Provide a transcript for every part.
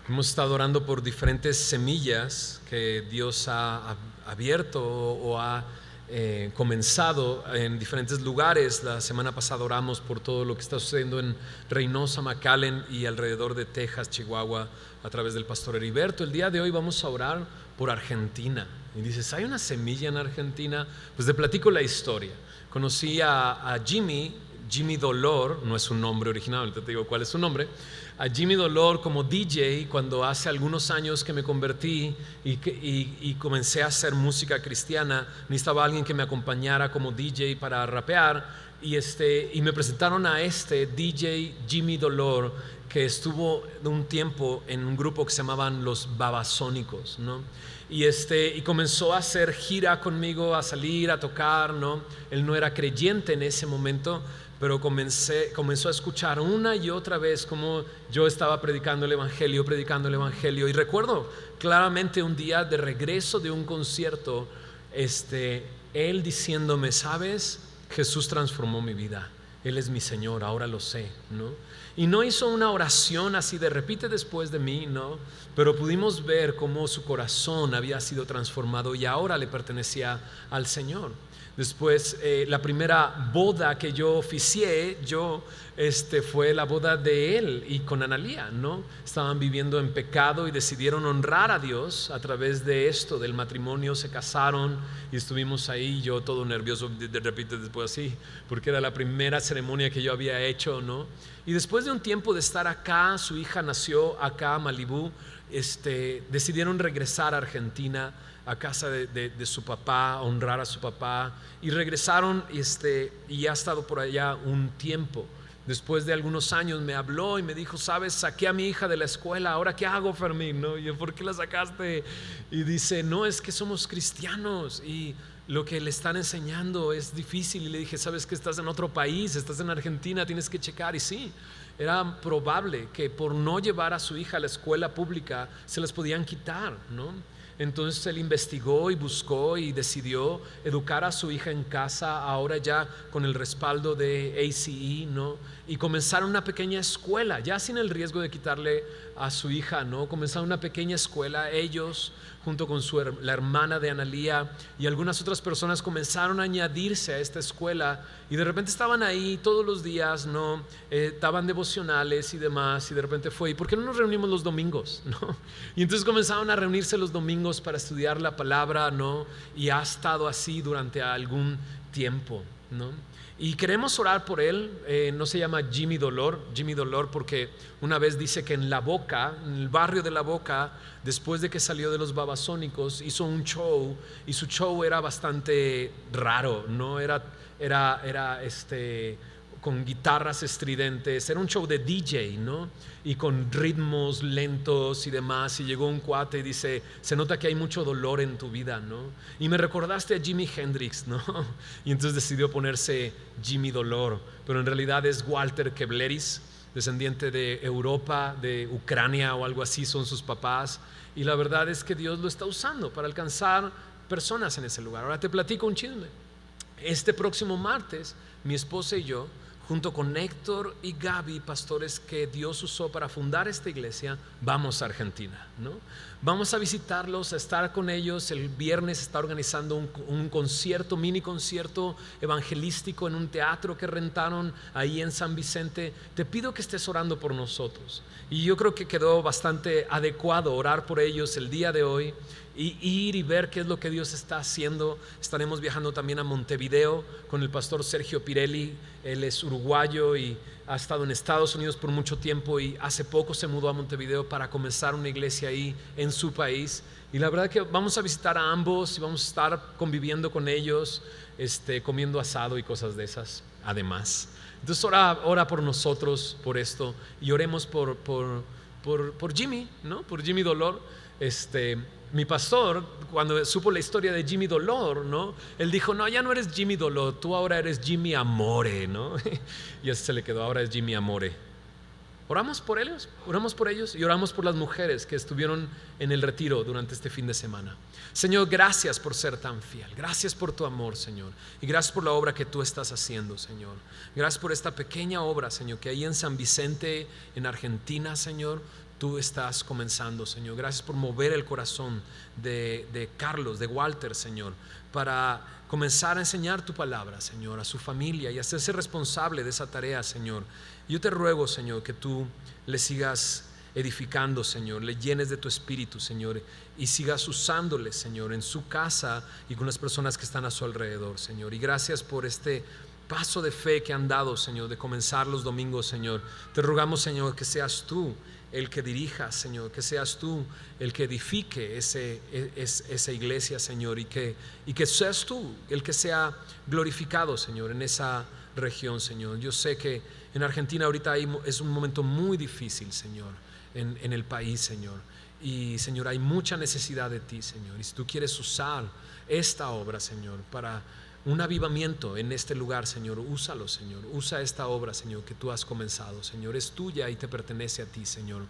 Hemos estado orando por diferentes semillas que Dios ha abierto o ha comenzado en diferentes lugares. La semana pasada oramos por todo lo que está sucediendo en Reynosa, McAllen y alrededor de Texas, Chihuahua, a través del pastor Heriberto. El día de hoy vamos a orar por Argentina. Y dices, ¿hay una semilla en Argentina? Pues te platico la historia. Conocí a Jimmy Dolor, no es un nombre original, ahorita te digo cuál es su nombre, a Jimmy Dolor como DJ cuando hace algunos años que me convertí y comencé a hacer música cristiana. Necesitaba alguien que me acompañara como DJ para rapear y me presentaron a DJ Jimmy Dolor, que estuvo un tiempo en un grupo que se llamaban los Babasónicos, ¿no? Y comenzó a hacer gira conmigo, a salir, a tocar, ¿no? Él no era creyente en ese momento, pero comenzó a escuchar una y otra vez como yo estaba predicando el evangelio. Y recuerdo claramente un día de regreso de un concierto, él diciéndome, ¿sabes? Jesús transformó mi vida. Él es mi Señor, ahora lo sé, ¿no? Y no hizo una oración así de repite después de mí, ¿no? Pero pudimos ver cómo su corazón había sido transformado y ahora le pertenecía al Señor. Después, la primera boda que yo oficié, fue la boda de él y con Analía, ¿no? Estaban viviendo en pecado y decidieron honrar a Dios a través de esto, del matrimonio. Se casaron y estuvimos ahí, yo todo nervioso, repite después así, porque era la primera ceremonia que yo había hecho, ¿no? Y después de un tiempo de estar acá, su hija nació acá a Malibú, decidieron regresar a Argentina, a casa de su papá, a honrar a su papá, y regresaron y ha estado por allá un tiempo. Después de algunos años me habló y me dijo, sabes, saqué a mi hija de la escuela, ¿ahora qué hago, Fermín? ¿No? Y yo, ¿por qué la sacaste? Y dice, no, es que somos cristianos y lo que le están enseñando es difícil. Y le dije, sabes que estás en otro país, estás en Argentina, tienes que checar. Y sí, era probable que por no llevar a su hija a la escuela pública se las podían quitar, ¿no? Entonces él investigó y buscó y decidió educar a su hija en casa, ahora ya con el respaldo de ACE, ¿no? Y comenzaron una pequeña escuela, ya sin el riesgo de quitarle a su hija, ¿no? Comenzaron una pequeña escuela, ellos junto con la hermana de Analía y algunas otras personas comenzaron a añadirse a esta escuela y de repente estaban ahí todos los días, ¿no? Daban devocionales y demás, y de repente fue, ¿y por qué no nos reunimos los domingos? ¿No? Y entonces comenzaron a reunirse los domingos para estudiar la palabra, ¿no? Y ha estado así durante algún tiempo, ¿no? Y queremos orar por él. No se llama Jimmy Dolor porque una vez dice que en La Boca, en el barrio de La Boca, después de que salió de los Babasónicos, hizo un show y su show era bastante raro, ¿no? Era con guitarras estridentes, era un show de DJ, ¿no? Y con ritmos lentos y demás, y llegó un cuate y dice, se nota que hay mucho dolor en tu vida, ¿no? Y me recordaste a Jimi Hendrix, ¿no? Y entonces decidió ponerse Jimmy Dolor, pero en realidad es Walter Kebleris, descendiente de Europa, de Ucrania o algo así, son sus papás, y la verdad es que Dios lo está usando para alcanzar personas en ese lugar. Ahora te platico un chisme. Este próximo martes, mi esposa y yo, junto con Héctor y Gaby, pastores que Dios usó para fundar esta iglesia, vamos a Argentina, ¿no? Vamos a visitarlos, a estar con ellos. El viernes está organizando un concierto, mini concierto evangelístico en un teatro que rentaron ahí en San Vicente. Te pido que estés orando por nosotros. Y yo creo que quedó bastante adecuado orar por ellos el día de hoy y ir y ver qué es lo que Dios está haciendo. Estaremos viajando también a Montevideo con el pastor Sergio Pirelli. Él es uruguayo y ha estado en Estados Unidos por mucho tiempo y hace poco se mudó a Montevideo para comenzar una iglesia ahí en su país. Y la verdad que vamos a visitar a ambos y vamos a estar conviviendo con ellos, comiendo asado y cosas de esas, además. Entonces ora por nosotros, por esto, y oremos por Jimmy, ¿no? Por Jimmy Dolor. Mi pastor, cuando supo la historia de Jimmy Dolor, ¿no? Él dijo, no, ya no eres Jimmy Dolor, tú ahora eres Jimmy Amore, ¿no? Y así se le quedó, ahora es Jimmy Amore. Oramos por ellos y oramos por las mujeres que estuvieron en el retiro durante este fin de semana. Señor, gracias por ser tan fiel, gracias por tu amor, Señor, y gracias por la obra que tú estás haciendo, Señor. Gracias por esta pequeña obra, Señor, que ahí en San Vicente, en Argentina, Señor, tú estás comenzando, Señor. Gracias por mover el corazón de Carlos, de Walter, Señor, para comenzar a enseñar tu palabra, Señor, a su familia y hacerse responsable de esa tarea, Señor. Yo te ruego, Señor, que tú le sigas edificando, Señor, le llenes de tu espíritu, Señor, y sigas usándole, Señor, en su casa y con las personas que están a su alrededor, Señor. Y gracias por este paso de fe que han dado, Señor, de comenzar los domingos, Señor. Te rogamos, Señor, que seas tú el que dirija, Señor, que seas tú el que edifique esa iglesia, Señor, y que seas tú el que sea glorificado, Señor, en esa región, Señor. Yo sé que en Argentina ahorita es un momento muy difícil, Señor, en el país, Señor. Y, Señor, hay mucha necesidad de ti, Señor. Y si tú quieres usar esta obra, Señor, para un avivamiento en este lugar, Señor, úsalo, Señor. Usa esta obra, Señor, que tú has comenzado, Señor. Es tuya y te pertenece a ti, Señor.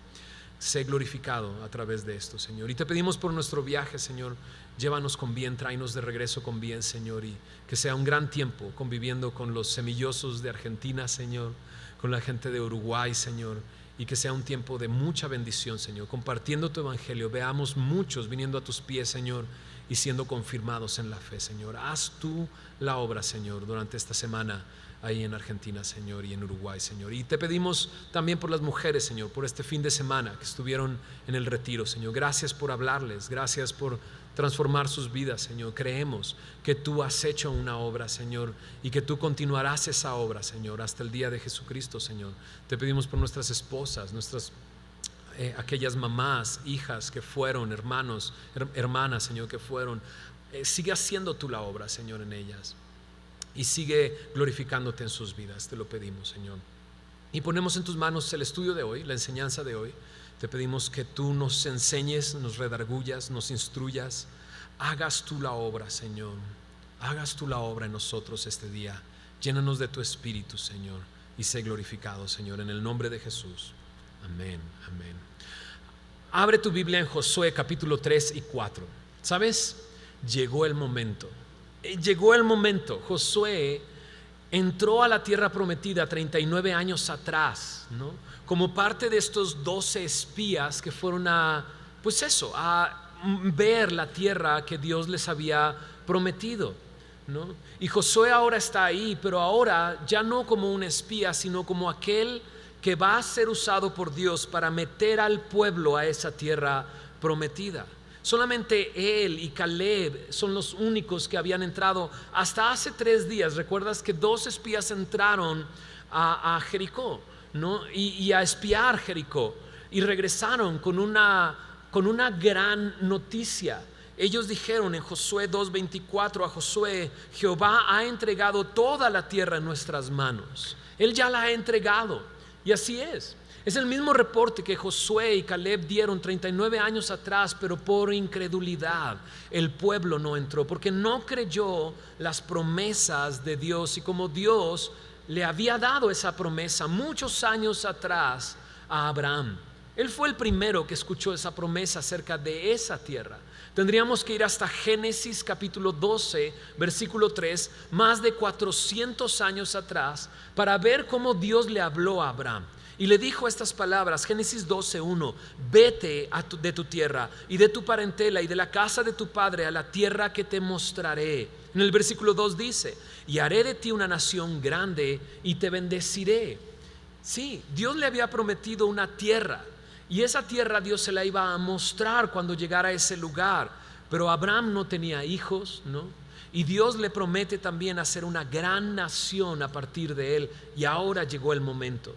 Sé glorificado a través de esto, Señor. Y te pedimos por nuestro viaje, Señor, llévanos con bien, tráenos de regreso con bien, Señor, y que sea un gran tiempo conviviendo con los semillosos de Argentina, Señor, con la gente de Uruguay, Señor, y que sea un tiempo de mucha bendición, Señor, compartiendo tu evangelio. Veamos muchos viniendo a tus pies, Señor, y siendo confirmados en la fe, Señor. Haz tú la obra, Señor, durante esta semana ahí en Argentina, Señor, y en Uruguay, Señor. Y te pedimos también por las mujeres, Señor, por este fin de semana que estuvieron en el retiro, Señor. Gracias por hablarles, gracias por transformar sus vidas, Señor. Creemos que tú has hecho una obra, Señor, y que tú continuarás esa obra, Señor, hasta el día de Jesucristo, Señor. Te pedimos por nuestras esposas, aquellas mamás, hijas que fueron, hermanos, hermanas, Señor, que fueron. Sigue haciendo tú la obra, Señor, en ellas, y sigue glorificándote en sus vidas. Te lo pedimos, Señor. Y ponemos en tus manos el estudio de hoy, la enseñanza de hoy. Te pedimos que tú nos enseñes, nos redargullas, nos instruyas. Hagas tú la obra, Señor. Hagas tú la obra en nosotros este día. Llénanos de tu espíritu, Señor, y sé glorificado, Señor, en el nombre de Jesús. Amén, amén. Abre tu Biblia en Josué capítulo 3 y 4. ¿Sabes? Llegó el momento. Llegó el momento. Josué entró a la tierra prometida 39 años atrás, ¿no? Como parte de estos 12 espías que fueron a ver la tierra que Dios les había prometido, ¿no? Y Josué ahora está ahí, pero ahora ya no como un espía, sino como aquel que va a ser usado por Dios para meter al pueblo a esa tierra prometida. Solamente él y Caleb son los únicos que habían entrado hasta hace 3 días. Recuerdas que 2 espías entraron a Jericó, ¿no? y a espiar Jericó, y regresaron con una gran noticia. Ellos dijeron en Josué 2:24 a Josué: Jehová ha entregado toda la tierra en nuestras manos. Él ya la ha entregado. Y así es el mismo reporte que Josué y Caleb dieron 39 años atrás, pero por incredulidad el pueblo no entró, porque no creyó las promesas de Dios. Y como Dios le había dado esa promesa muchos años atrás a Abraham, él fue el primero que escuchó esa promesa acerca de esa tierra. Tendríamos que ir hasta Génesis capítulo 12, versículo 3, más de 400 años atrás, para ver cómo Dios le habló a Abraham. Y le dijo estas palabras, Génesis 12:1: vete de tu tierra y de tu parentela y de la casa de tu padre a la tierra que te mostraré. En el versículo 2 dice: y haré de ti una nación grande y te bendeciré. Sí, Dios le había prometido una tierra, y esa tierra Dios se la iba a mostrar cuando llegara a ese lugar. Pero Abraham no tenía hijos, ¿no? Y Dios le promete también hacer una gran nación a partir de él. Y ahora llegó el momento.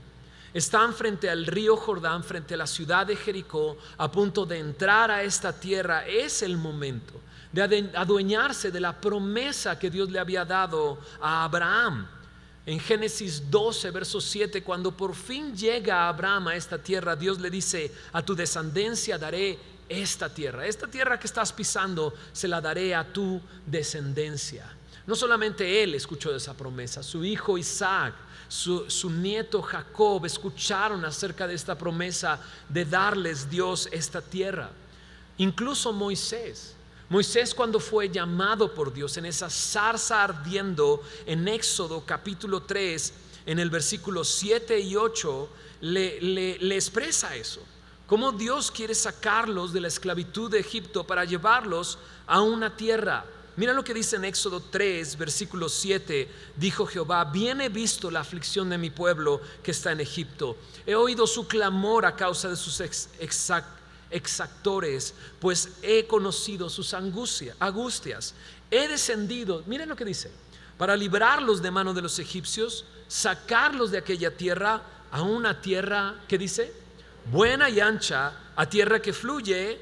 Están frente al río Jordán, frente a la ciudad de Jericó, a punto de entrar a esta tierra. Es el momento de adueñarse de la promesa que Dios le había dado a Abraham. En Génesis 12, verso 7, cuando por fin llega Abraham a esta tierra, Dios le dice: a tu descendencia daré esta tierra que estás pisando, se la daré a tu descendencia. No solamente él escuchó de esa promesa, su hijo Isaac, su nieto Jacob escucharon acerca de esta promesa de darles Dios esta tierra. Incluso Moisés, cuando fue llamado por Dios en esa zarza ardiendo en Éxodo capítulo 3, en el versículo 7 y 8, le expresa eso. cómo Dios quiere sacarlos de la esclavitud de Egipto para llevarlos a una tierra. Mira lo que dice en Éxodo 3, versículo 7. Dijo Jehová: bien he visto la aflicción de mi pueblo que está en Egipto. He oído su clamor a causa de sus exactores, pues he conocido sus angustias. He descendido, miren lo que dice, para librarlos de mano de los egipcios, sacarlos de aquella tierra a una tierra, ¿qué dice? Buena y ancha, a tierra que fluye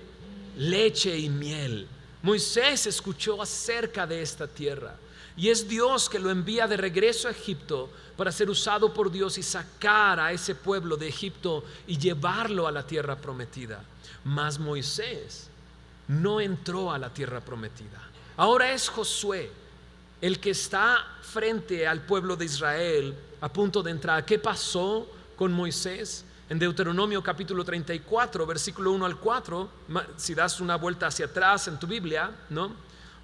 leche y miel. Moisés escuchó acerca de esta tierra y es Dios que lo envía de regreso a Egipto para ser usado por Dios y sacar a ese pueblo de Egipto y llevarlo a la tierra prometida. Mas Moisés no entró a la tierra prometida. Ahora es Josué el que está frente al pueblo de Israel a punto de entrar. ¿Qué pasó con Moisés? En Deuteronomio capítulo 34, versículo 1 al 4, si das una vuelta hacia atrás en tu Biblia, ¿no?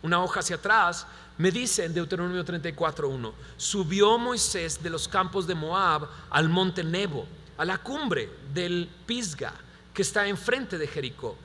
Una hoja hacia atrás, me dice en Deuteronomio 34, 1: subió Moisés de los campos de Moab al monte Nebo, a la cumbre del Pisga, que está enfrente de Jericó.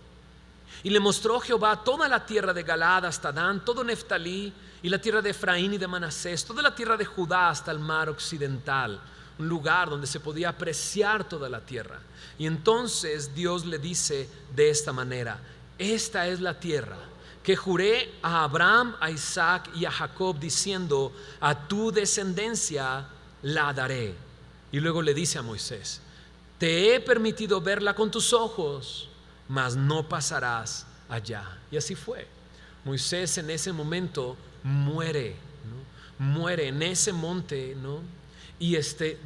Y le mostró Jehová toda la tierra de Galaad hasta Dan, todo Neftalí, y la tierra de Efraín y de Manasés, toda la tierra de Judá hasta el mar occidental, un lugar donde se podía apreciar toda la tierra. Y entonces Dios le dice de esta manera: esta es la tierra que juré a Abraham, a Isaac y a Jacob, diciendo: a tu descendencia la daré. Y luego le dice a Moisés: te he permitido verla con tus ojos, mas no pasarás allá. Y así fue. Moisés en ese momento muere, ¿no? Muere en ese monte, ¿no? Y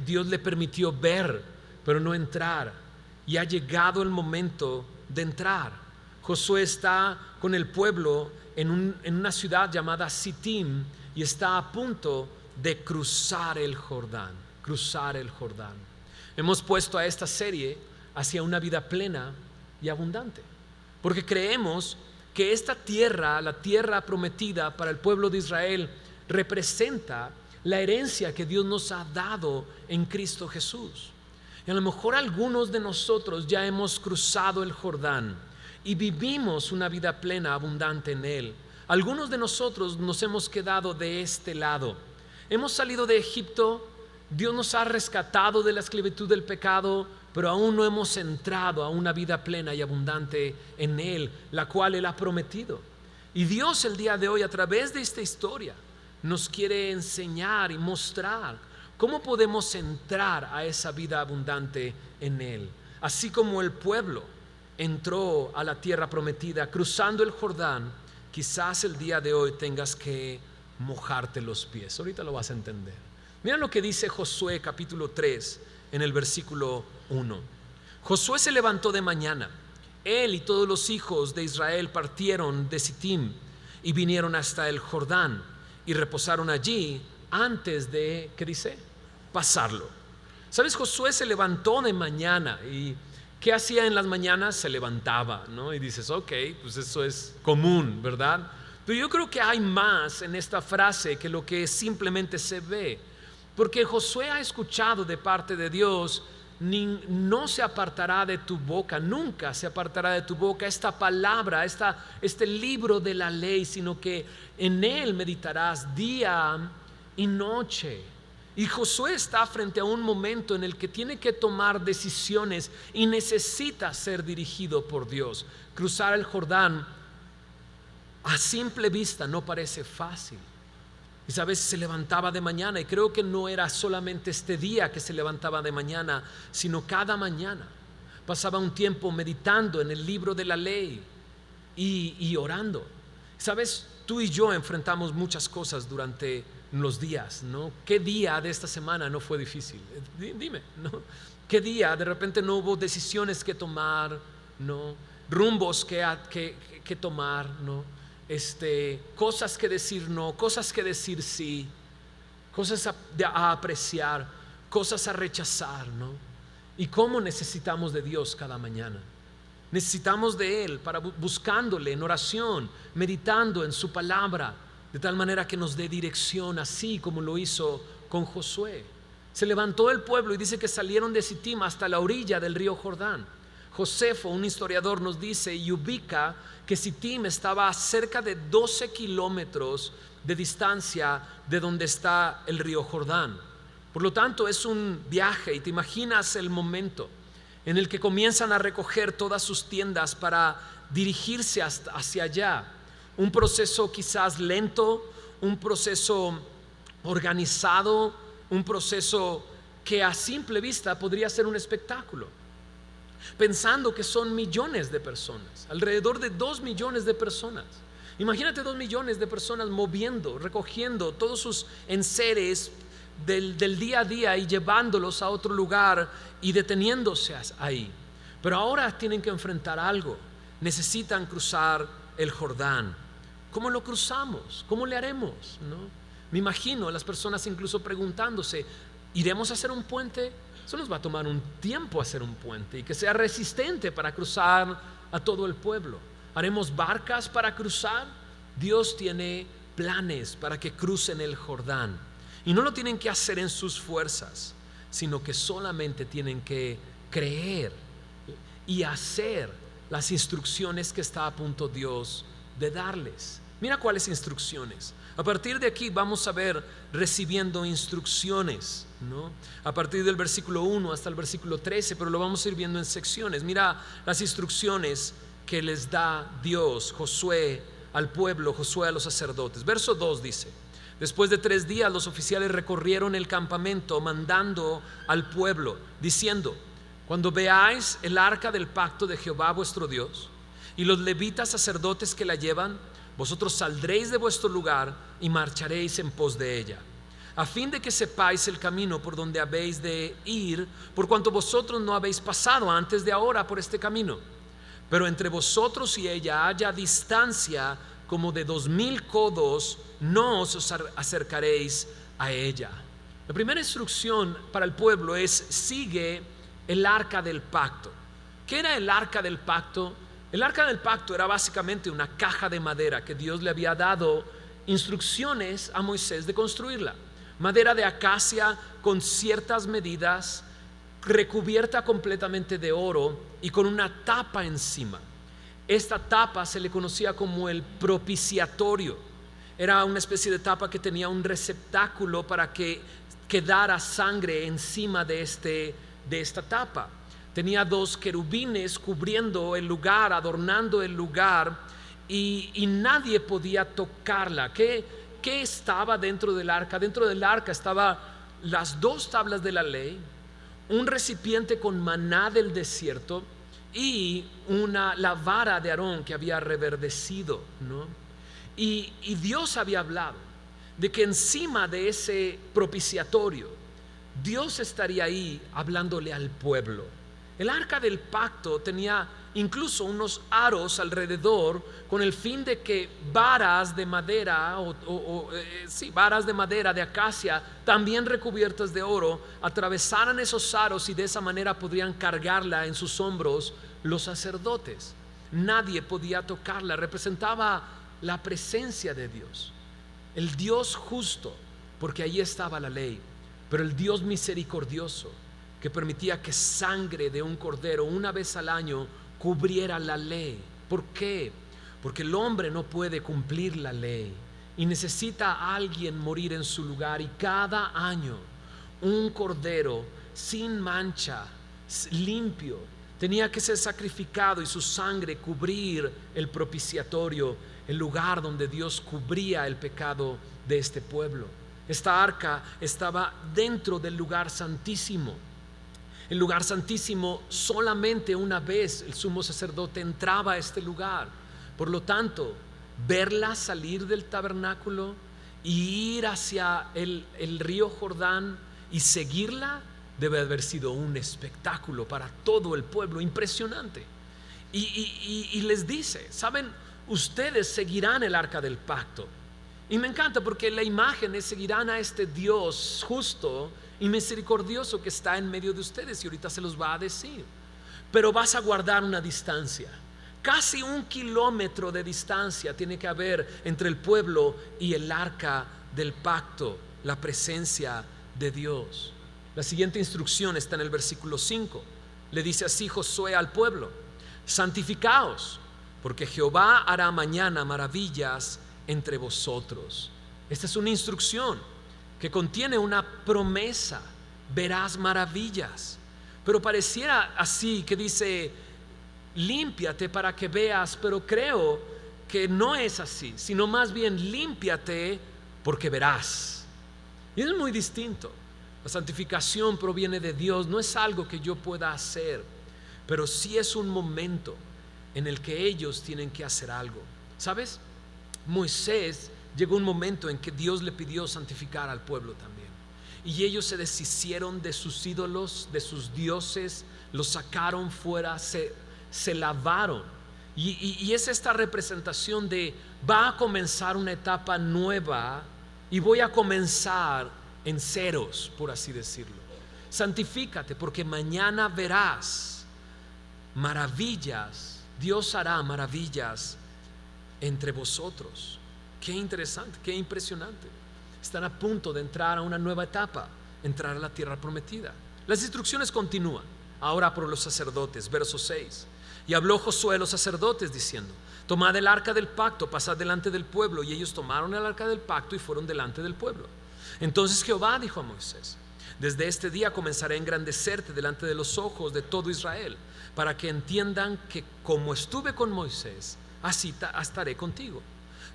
Dios le permitió ver, pero no entrar. Y ha llegado el momento de entrar. Josué está con el pueblo en una ciudad llamada Sittim y está a punto de cruzar el Jordán. Cruzar el Jordán. Hemos puesto a esta serie hacia una vida plena y abundante, porque creemos que esta tierra, la tierra prometida para el pueblo de Israel, representa la herencia que Dios nos ha dado en Cristo Jesús. Y a lo mejor algunos de nosotros ya hemos cruzado el Jordán y vivimos una vida plena, abundante en Él. Algunos de nosotros nos hemos quedado de este lado. Hemos salido de Egipto, Dios nos ha rescatado de la esclavitud del pecado, pero aún no hemos entrado a una vida plena y abundante en Él, la cual Él ha prometido. Y Dios el día de hoy, a través de esta historia, nos quiere enseñar y mostrar cómo podemos entrar a esa vida abundante en Él. Así como el pueblo entró a la tierra prometida cruzando el Jordán, quizás el día de hoy tengas que mojarte los pies. Ahorita lo vas a entender. Mira lo que dice Josué capítulo 3 en el versículo 1. Josué se levantó de mañana. Él y todos los hijos de Israel partieron de Sittim y vinieron hasta el Jordán y reposaron allí antes de, ¿qué dice? Pasarlo. ¿Sabes? Josué se levantó de mañana. ¿Y qué hacía en las mañanas? Se levantaba, ¿no? Y dices, ok, pues eso es común, ¿verdad? Pero yo creo que hay más en esta frase que lo que simplemente se ve. Porque Josué ha escuchado de parte de Dios: no se apartará de tu boca, nunca se apartará de tu boca esta palabra, este libro de la ley, sino que en él meditarás día y noche. Y Josué está frente a un momento en el que tiene que tomar decisiones y necesita ser dirigido por Dios. Cruzar el Jordán a simple vista no parece fácil. Y sabes, se levantaba de mañana, y creo que no era solamente este día que se levantaba de mañana, sino cada mañana pasaba un tiempo meditando en el libro de la ley y orando. Sabes, tú y yo enfrentamos muchas cosas durante los días, ¿no? ¿Qué día de esta semana no fue difícil? Dime, ¿no? ¿Qué día de repente no hubo decisiones que tomar, ¿no? Rumbos que tomar, ¿no? Cosas que decir no, cosas que decir sí, cosas a apreciar, cosas a rechazar, ¿no? Y cómo necesitamos de Dios cada mañana. Necesitamos de Él para buscándole en oración, meditando en su palabra, de tal manera que nos dé dirección, así como lo hizo con Josué. Se levantó el pueblo y dice que salieron de Sittim hasta la orilla del río Jordán. Josefo, un historiador, nos dice y ubica que Sittim estaba a cerca de 12 kilómetros de distancia de donde está el río Jordán. Por lo tanto, es un viaje, y te imaginas el momento en el que comienzan a recoger todas sus tiendas para dirigirse hacia allá. Un proceso quizás lento, un proceso organizado, un proceso que a simple vista podría ser un espectáculo, pensando que son millones de personas, alrededor de 2 millones de personas. Imagínate 2 millones de personas moviendo, recogiendo todos sus enseres del día a día y llevándolos a otro lugar y deteniéndose ahí. Pero ahora tienen que enfrentar algo. Necesitan cruzar el Jordán. ¿Cómo lo cruzamos? ¿Cómo le haremos? ¿No? Me imagino a las personas incluso preguntándose, ¿iremos a hacer un puente? Eso nos va a tomar un tiempo hacer un puente y que sea resistente para cruzar a todo el pueblo. ¿Haremos barcas para cruzar? Dios tiene planes para que crucen el Jordán. Y no lo tienen que hacer en sus fuerzas, sino que solamente tienen que creer y hacer las instrucciones que está a punto Dios de darles. Mira cuáles instrucciones. A partir de aquí vamos a ver recibiendo instrucciones, ¿no? A partir del versículo 1 hasta el versículo 13, pero lo vamos a ir viendo en secciones. Mira las instrucciones que les da Dios, Josué al pueblo, Josué a los sacerdotes. Verso 2 dice: después de 3 días los oficiales recorrieron el campamento mandando al pueblo, diciendo: cuando veáis el arca del pacto de Jehová vuestro Dios y los levitas sacerdotes que la llevan, vosotros saldréis de vuestro lugar y marcharéis en pos de ella, a fin de que sepáis el camino por donde habéis de ir, por cuanto vosotros no habéis pasado antes de ahora por este camino. Pero entre vosotros y ella haya distancia como de 2000 codos, no os acercaréis a ella. La primera instrucción para el pueblo es: sigue el arca del pacto. ¿Qué era el arca del pacto? El arca del pacto era básicamente una caja de madera que Dios le había dado instrucciones a Moisés de construirla. Madera de acacia con ciertas medidas, recubierta completamente de oro y con una tapa encima. Esta tapa se le conocía como el propiciatorio. Era una especie de tapa que tenía un receptáculo para que quedara sangre encima de esta tapa. Tenía 2 querubines cubriendo el lugar, adornando el lugar, y nadie podía tocarla. ¿Qué estaba dentro del arca? Dentro del arca estaban las 2 tablas de la ley, un recipiente con maná del desierto y la vara de Aarón que había reverdecido, ¿no? Y Dios había hablado de que encima de ese propiciatorio Dios estaría ahí hablándole al pueblo. El arca del pacto tenía incluso unos aros alrededor con el fin de que varas de madera varas de madera de acacia, también recubiertas de oro, atravesaran esos aros y de esa manera podrían cargarla en sus hombros los sacerdotes. Nadie podía tocarla. Representaba la presencia de Dios, el Dios justo, porque allí estaba la ley, pero el Dios misericordioso que permitía que sangre de un cordero una vez al año cubriera la ley. ¿Por qué? Porque el hombre no puede cumplir la ley y necesita a alguien morir en su lugar, y cada año un cordero sin mancha, limpio, tenía que ser sacrificado y su sangre cubrir el propiciatorio, el lugar donde Dios cubría el pecado de este pueblo. Esta arca estaba dentro del lugar santísimo. El lugar santísimo, solamente una vez el sumo sacerdote entraba a este lugar. Por lo tanto, verla salir del tabernáculo y ir hacia el río Jordán y seguirla debe haber sido un espectáculo para todo el pueblo, impresionante. Y les dice: saben, ustedes seguirán el arca del pacto. Y me encanta porque la imagen es: seguirán a este Dios justo y misericordioso que está en medio de ustedes, y ahorita se los va a decir. Pero vas a guardar una distancia, casi 1 kilómetro de distancia tiene que haber entre el pueblo y el arca del pacto, la presencia de Dios. La siguiente instrucción está en el versículo 5. le dice así Josué al pueblo: santificaos, porque Jehová hará mañana maravillas entre vosotros. Esta es una instrucción que contiene una promesa: verás maravillas. Pero pareciera así que dice: límpiate para que veas, pero creo que no es así, sino más bien límpiate porque verás. Y es muy distinto. La santificación proviene de Dios, no es algo que yo pueda hacer, pero sí es un momento en el que ellos tienen que hacer algo. ¿Sabes? Moisés llegó un momento en que Dios le pidió santificar al pueblo también, y ellos se deshicieron de sus ídolos, de sus dioses, los sacaron fuera, se lavaron. Y es esta representación de: va a comenzar una etapa nueva y voy a comenzar en ceros, por así decirlo. Santifícate porque mañana verás maravillas. Dios hará maravillas entre vosotros. Qué interesante, qué impresionante. Están a punto de entrar a una nueva etapa, entrar a la tierra prometida. Las instrucciones continúan ahora por los sacerdotes. Verso 6: y habló Josué a los sacerdotes diciendo: tomad el arca del pacto, pasad delante del pueblo. Y ellos tomaron el arca del pacto y fueron delante del pueblo. Entonces Jehová dijo a Moisés: desde este día comenzaré a engrandecerte delante de los ojos de todo Israel, para que entiendan que como estuve con Moisés, así estaré contigo.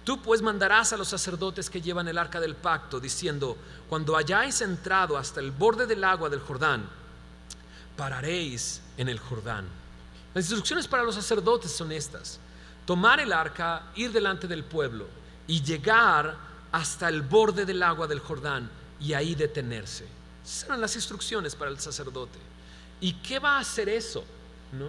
Tú pues mandarás a los sacerdotes que llevan el arca del pacto, diciendo: cuando hayáis entrado hasta el borde del agua del Jordán, pararéis en el Jordán. Las instrucciones para los sacerdotes son estas: tomar el arca, ir delante del pueblo y llegar hasta el borde del agua del Jordán y ahí detenerse. Esas eran las instrucciones para el sacerdote. ¿Y qué va a hacer eso? ¿No?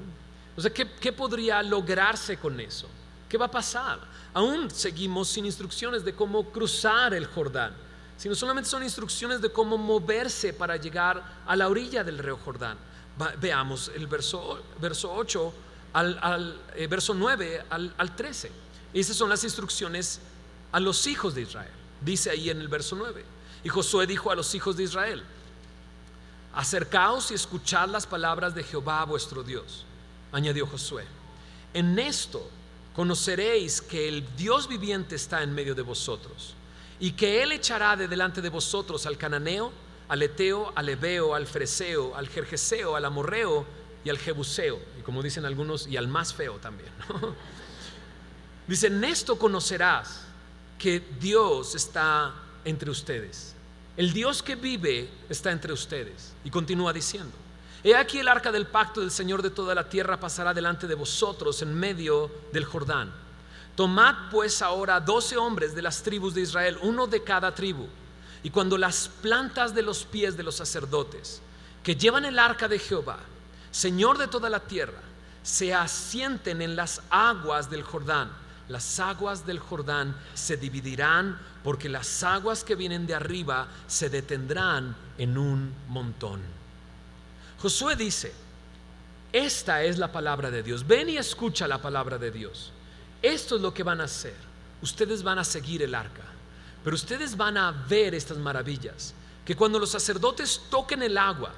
O sea, ¿qué podría lograrse con eso? ¿Qué va a pasar? Aún seguimos sin instrucciones de cómo cruzar el Jordán, sino solamente son instrucciones de cómo moverse para llegar a la orilla del río Jordán. Veamos el verso 8 verso 9 al 13. Esas son las instrucciones a los hijos de Israel. Dice ahí en el verso 9: y Josué dijo a los hijos de Israel: acercaos y escuchad las palabras de Jehová vuestro Dios. Añadió Josué: en esto conoceréis que el Dios viviente está en medio de vosotros, y que Él echará de delante de vosotros al cananeo, al eteo, al heveo, al fereceo, al jerjeseo, al amorreo y al jebuseo, y como dicen algunos, y al más feo también, ¿no? Dice: en esto conocerás que Dios está entre ustedes. El Dios que vive está entre ustedes. Y continúa diciendo: he aquí el arca del pacto del Señor de toda la tierra pasará delante de vosotros en medio del Jordán. Tomad pues ahora 12 hombres de las tribus de Israel, uno de cada tribu, y cuando las plantas de los pies de los sacerdotes que llevan el arca de Jehová, Señor de toda la tierra, se asienten en las aguas del Jordán, las aguas del Jordán se dividirán, porque las aguas que vienen de arriba se detendrán en un montón. Josué dice: esta es la palabra de Dios. Ven y escucha la palabra de Dios. Esto es lo que van a hacer. Ustedes van a seguir el arca, pero ustedes van a ver estas maravillas, que cuando los sacerdotes toquen el agua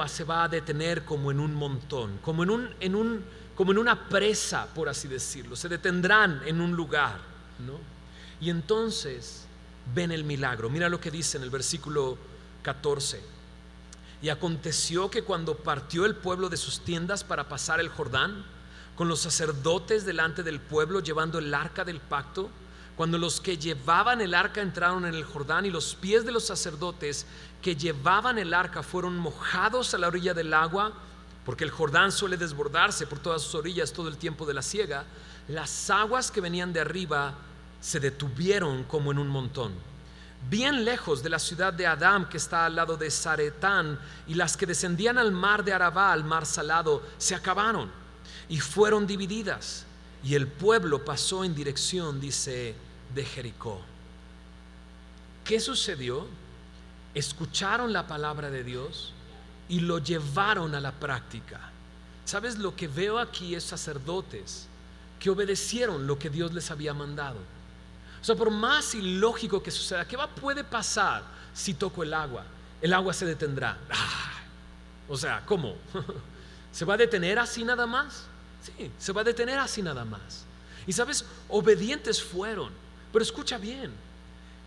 se va a detener como en un montón, como en una presa, por así decirlo. Se detendrán en un lugar, ¿no? Y entonces ven el milagro. Mira lo que dice en el versículo 14: y aconteció que cuando partió el pueblo de sus tiendas para pasar el Jordán, con los sacerdotes delante del pueblo llevando el arca del pacto, cuando los que llevaban el arca entraron en el Jordán y los pies de los sacerdotes que llevaban el arca fueron mojados a la orilla del agua, porque el Jordán suele desbordarse por todas sus orillas todo el tiempo de la siega, las aguas que venían de arriba se detuvieron como en un montón, bien lejos de la ciudad de Adam, que está al lado de Zaretán, y las que descendían al mar de Arabá, al mar salado, se acabaron y fueron divididas, y el pueblo pasó en dirección, dice, de Jericó. ¿Qué sucedió? Escucharon la palabra de Dios y lo llevaron a la práctica. ¿Sabes? Lo que veo aquí es sacerdotes que obedecieron lo que Dios les había mandado. O sea, por más ilógico que suceda, ¿qué puede pasar si toco el agua? El agua se detendrá. O sea, ¿cómo? ¿Se va a detener así nada más? Sí, se va a detener así nada más. Y sabes, obedientes fueron, pero escucha bien,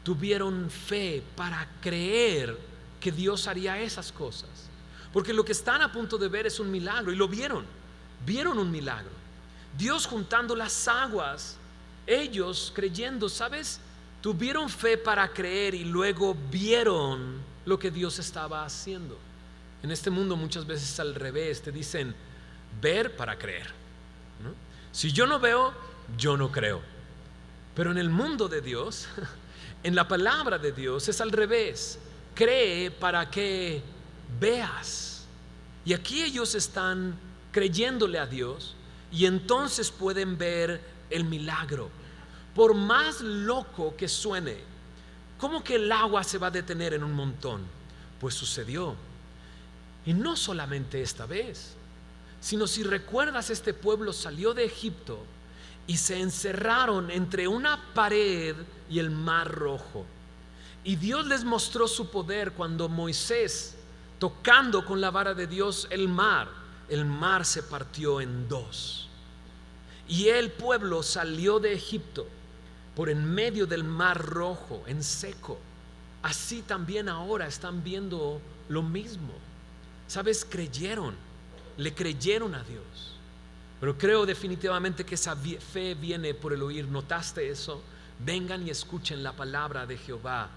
tuvieron fe para creer que Dios haría esas cosas. Porque lo que están a punto de ver es un milagro, y lo vieron un milagro. Dios juntando las aguas, ellos creyendo, ¿sabes? Tuvieron fe para creer y luego vieron lo que Dios estaba haciendo. En este mundo muchas veces es al revés, te dicen ver para creer, ¿no? Si yo no veo, yo no creo. Pero en el mundo de Dios, en la palabra de Dios es al revés. Cree para que veas. Y aquí ellos están creyéndole a Dios y entonces pueden ver el milagro. Por más loco que suene, ¿cómo que el agua se va a detener en un montón? Pues sucedió. Y no solamente esta vez, sino si recuerdas, este pueblo salió de Egipto y se encerraron entre una pared y el mar Rojo. Y Dios les mostró su poder cuando Moisés, tocando con la vara de Dios el mar se partió en dos. Y el pueblo salió de Egipto por en medio del mar Rojo, en seco. Así también ahora están viendo lo mismo. ¿Sabes? Le creyeron a Dios. Pero creo definitivamente que esa fe viene por el oír. ¿Notaste eso? Vengan y escuchen la palabra de Jehová.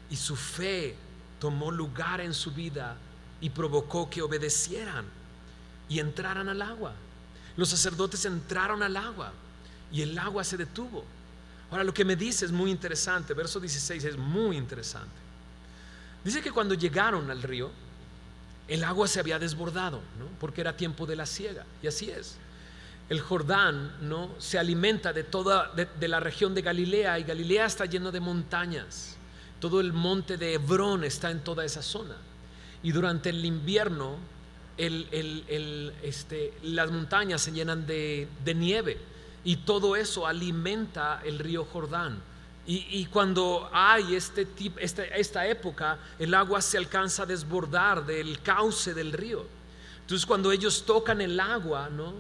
Y su fe tomó lugar en su vida y provocó que obedecieran y entraran al agua. Los sacerdotes entraron al agua y el agua se detuvo. Ahora, lo que me dice es muy interesante. Verso 16 es muy interesante. Dice que cuando llegaron al río, el agua se había desbordado, ¿no? Porque era tiempo de la siega. Y así es. El Jordán, ¿no?, se alimenta de la región de Galilea, y Galilea está lleno de montañas. Todo el monte de Hebrón está en toda esa zona. Y durante el invierno las montañas se llenan de nieve, y todo eso alimenta el río Jordán. Y cuando hay esta época, el agua se alcanza a desbordar del cauce del río. Entonces cuando ellos tocan el agua, ¿no?,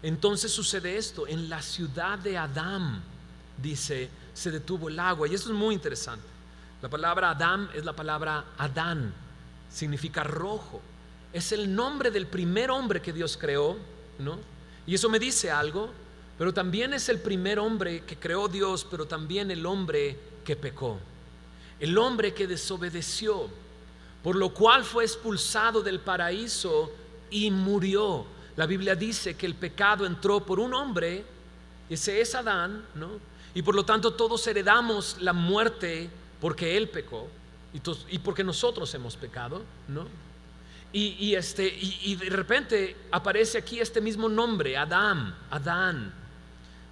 entonces sucede esto. En la ciudad de Adam, dice, se detuvo el agua. Y eso es muy interesante. La palabra Adam es la palabra Adán, significa rojo. Es el nombre del primer hombre que Dios creó, ¿no? Y eso me dice algo. Pero también es el primer hombre que creó Dios, pero también el hombre que pecó, el hombre que desobedeció, por lo cual fue expulsado del paraíso y murió. La Biblia dice que el pecado entró por un hombre, ese es Adán, ¿no? Y por lo tanto todos heredamos la muerte porque él pecó y porque nosotros hemos pecado, ¿no? Y de repente aparece aquí este mismo nombre, Adán.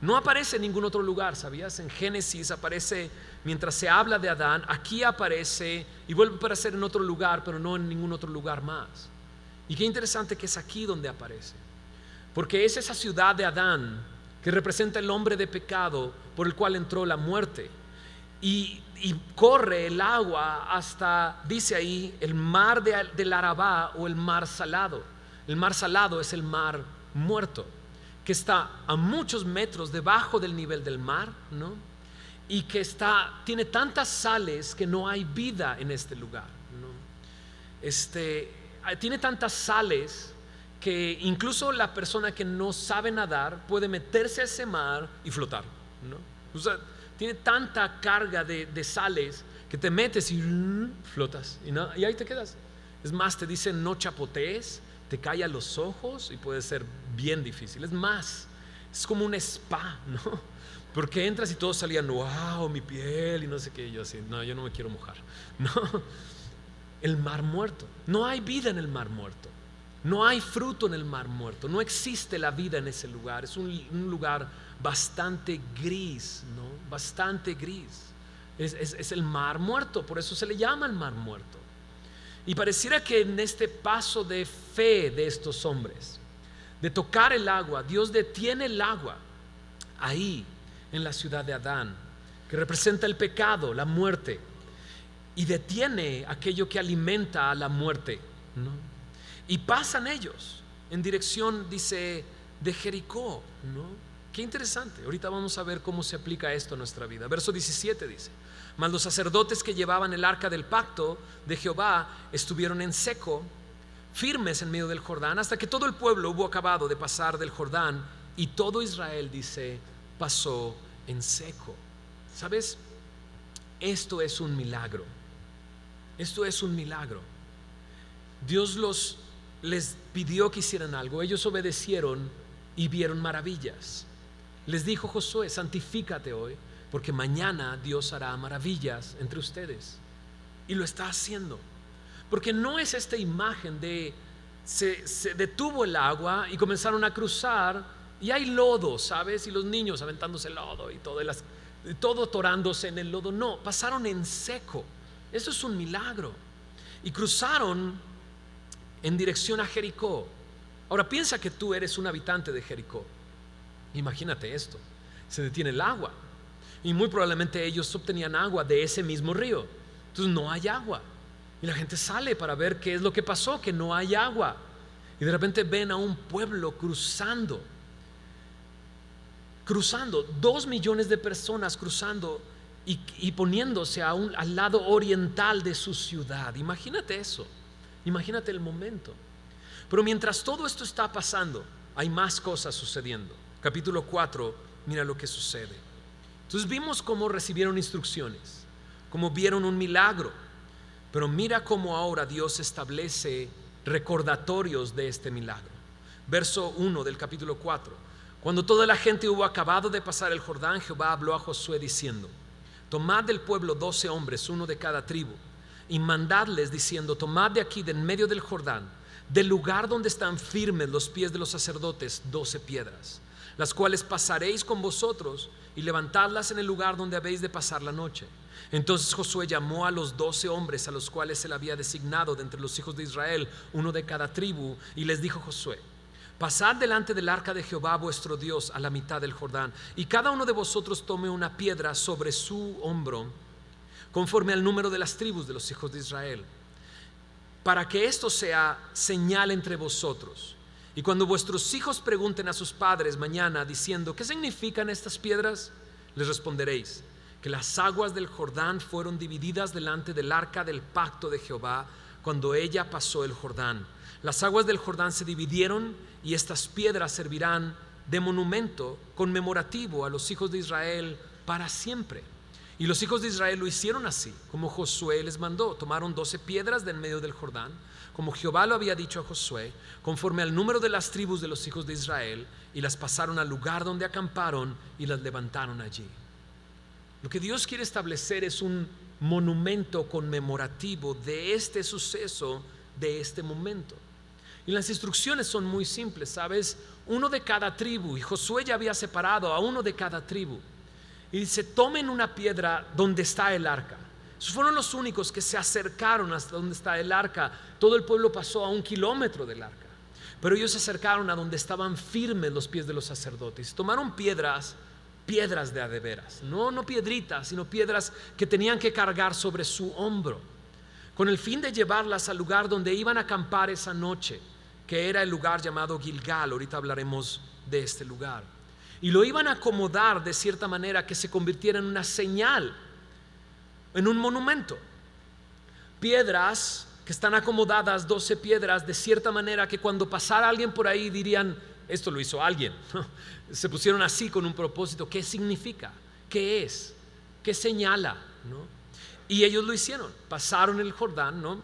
No aparece en ningún otro lugar, ¿sabías? En Génesis aparece, mientras se habla de Adán, aquí aparece y vuelve a aparecer en otro lugar, pero no en ningún otro lugar más. Y qué interesante que es aquí donde aparece, porque es esa ciudad de Adán que representa el hombre de pecado por el cual entró la muerte. Y corre el agua hasta, dice ahí, el mar del Arabá, o el mar salado. El mar salado es el mar muerto, que está a muchos metros debajo del nivel del mar, ¿no? Y que tiene tantas sales que no hay vida en este lugar, ¿no? Tiene tantas sales que incluso la persona que no sabe nadar puede meterse a ese mar y flotar, ¿no? O sea, tiene tanta carga de sales que te metes y flotas y ahí te quedas. Es más, te dicen no chapotees, te cae a los ojos y puede ser bien difícil. Es más, es como un spa, ¿no? Porque entras y todos salían, wow, mi piel y no sé qué. Y yo así, no, yo no me quiero mojar, ¿no? El mar muerto, no hay vida en el mar muerto, no hay fruto en el mar muerto, no existe la vida en ese lugar. Es un lugar bastante gris, ¿no? Bastante gris. Es el mar muerto, por eso se le llama el mar muerto. Y pareciera que en este paso de fe de estos hombres, de tocar el agua, Dios detiene el agua ahí en la ciudad de Adán, que representa el pecado, la muerte, y detiene aquello que alimenta a la muerte, ¿no? Y pasan ellos en dirección, dice, de Jericó, ¿no? Qué interesante. Ahorita vamos a ver cómo se aplica esto a nuestra vida. Verso 17 dice: mas los sacerdotes que llevaban el arca del pacto de Jehová estuvieron en seco, firmes en medio del Jordán, hasta que todo el pueblo hubo acabado de pasar del Jordán, y todo Israel, dice, pasó en seco. ¿Sabes? Esto es un milagro. Esto es un milagro. Dios les pidió que hicieran algo. Ellos obedecieron y vieron maravillas. Les dijo Josué: santifícate hoy, porque mañana Dios hará maravillas entre ustedes. Y lo está haciendo. Porque no es esta imagen de se detuvo el agua y comenzaron a cruzar y hay lodo, ¿sabes? Y los niños aventándose lodo y todo atorándose en el lodo. No, pasaron en seco. Eso es un milagro. Y cruzaron en dirección a Jericó. Ahora piensa que tú eres un habitante de Jericó. Imagínate esto: se detiene el agua y muy probablemente ellos obtenían agua de ese mismo río. Entonces no hay agua y la gente sale para ver qué es lo que pasó, que no hay agua. Y de repente ven a un pueblo cruzando 2 millones de personas cruzando y poniéndose al lado oriental de su ciudad. Imagínate eso, imagínate el momento. Pero mientras todo esto está pasando, hay más cosas sucediendo. Capítulo 4, mira lo que sucede. Entonces vimos cómo recibieron instrucciones, cómo vieron un milagro, pero mira cómo ahora Dios establece recordatorios de este milagro. Verso 1 del capítulo 4: cuando toda la gente hubo acabado de pasar el Jordán, Jehová habló a Josué diciendo: tomad del pueblo 12 hombres, uno de cada tribu, y mandadles diciendo: tomad de aquí, de en medio del Jordán, del lugar donde están firmes los pies de los sacerdotes, 12 piedras, las cuales pasaréis con vosotros, y levantadlas en el lugar donde habéis de pasar la noche. Entonces Josué llamó a los 12 hombres a los cuales él había designado de entre los hijos de Israel, uno de cada tribu, y les dijo Josué: pasad delante del arca de Jehová vuestro Dios a la mitad del Jordán, y cada uno de vosotros tome una piedra sobre su hombro, conforme al número de las tribus de los hijos de Israel, para que esto sea señal entre vosotros. Y cuando vuestros hijos pregunten a sus padres mañana diciendo: ¿qué significan estas piedras?, les responderéis que las aguas del Jordán fueron divididas delante del arca del pacto de Jehová cuando ella pasó el Jordán. Las aguas del Jordán se dividieron, y estas piedras servirán de monumento conmemorativo a los hijos de Israel para siempre. Y los hijos de Israel lo hicieron así, como Josué les mandó. Tomaron 12 piedras de en medio del Jordán, como Jehová lo había dicho a Josué, conforme al número de las tribus de los hijos de Israel, y las pasaron al lugar donde acamparon y las levantaron allí. Lo que Dios quiere establecer es un monumento conmemorativo de este suceso, de este momento. Y las instrucciones son muy simples, ¿sabes? Uno de cada tribu, y Josué ya había separado a uno de cada tribu. Y dice: tomen una piedra donde está el arca. Esos fueron los únicos que se acercaron hasta donde está el arca. Todo el pueblo pasó a 1 kilómetro del arca, pero ellos se acercaron a donde estaban firmes los pies de los sacerdotes. Tomaron piedras de a de veras, no piedritas, sino piedras que tenían que cargar sobre su hombro, con el fin de llevarlas al lugar donde iban a acampar esa noche, que era el lugar llamado Gilgal. Ahorita hablaremos de este lugar. Y lo iban a acomodar de cierta manera que se convirtiera en una señal, en un monumento. Piedras que están acomodadas, 12 piedras, de cierta manera que cuando pasara alguien por ahí dirían: esto lo hizo alguien. Se pusieron así con un propósito. ¿Qué significa? ¿Qué es? ¿Qué señala? ¿No? Y ellos lo hicieron. Pasaron el Jordán, ¿no?,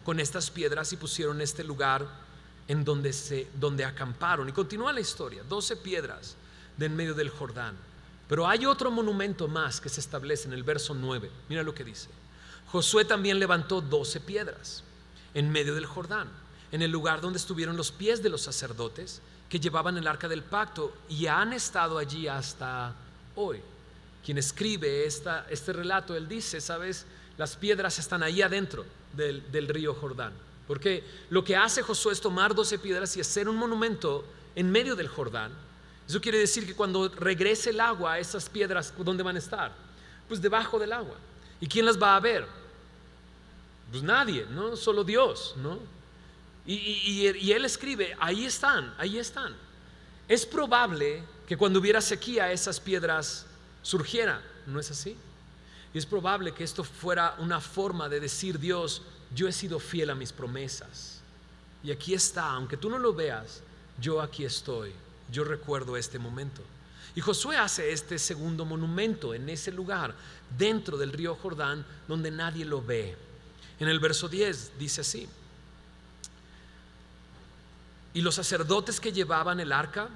con estas piedras, y pusieron este lugar en donde acamparon. Y continúa la historia: 12 piedras de en medio del Jordán. Pero hay otro monumento más que se establece en el verso 9. Mira lo que dice: Josué también levantó 12 piedras en medio del Jordán, en el lugar donde estuvieron los pies de los sacerdotes que llevaban el arca del pacto, y han estado allí hasta hoy. Quien escribe este relato, él dice: sabes, las piedras están ahí adentro del río Jordán, porque lo que hace Josué es tomar 12 piedras y hacer un monumento en medio del Jordán. Eso quiere decir que cuando regrese el agua, esas piedras, ¿dónde van a estar? Pues debajo del agua. ¿Y quién las va a ver? Pues nadie, ¿no? Solo Dios, ¿no? Y él escribe, ahí están, ahí están. Es probable que cuando hubiera sequía esas piedras surgieran, ¿no es así? Y es probable que esto fuera una forma de decir: Dios, yo he sido fiel a mis promesas. Y aquí está, aunque tú no lo veas, yo aquí estoy, yo recuerdo este momento. Y Josué hace este segundo monumento en ese lugar, dentro del río Jordán, donde nadie lo ve. En el verso 10 dice así: y los sacerdotes que llevaban el arca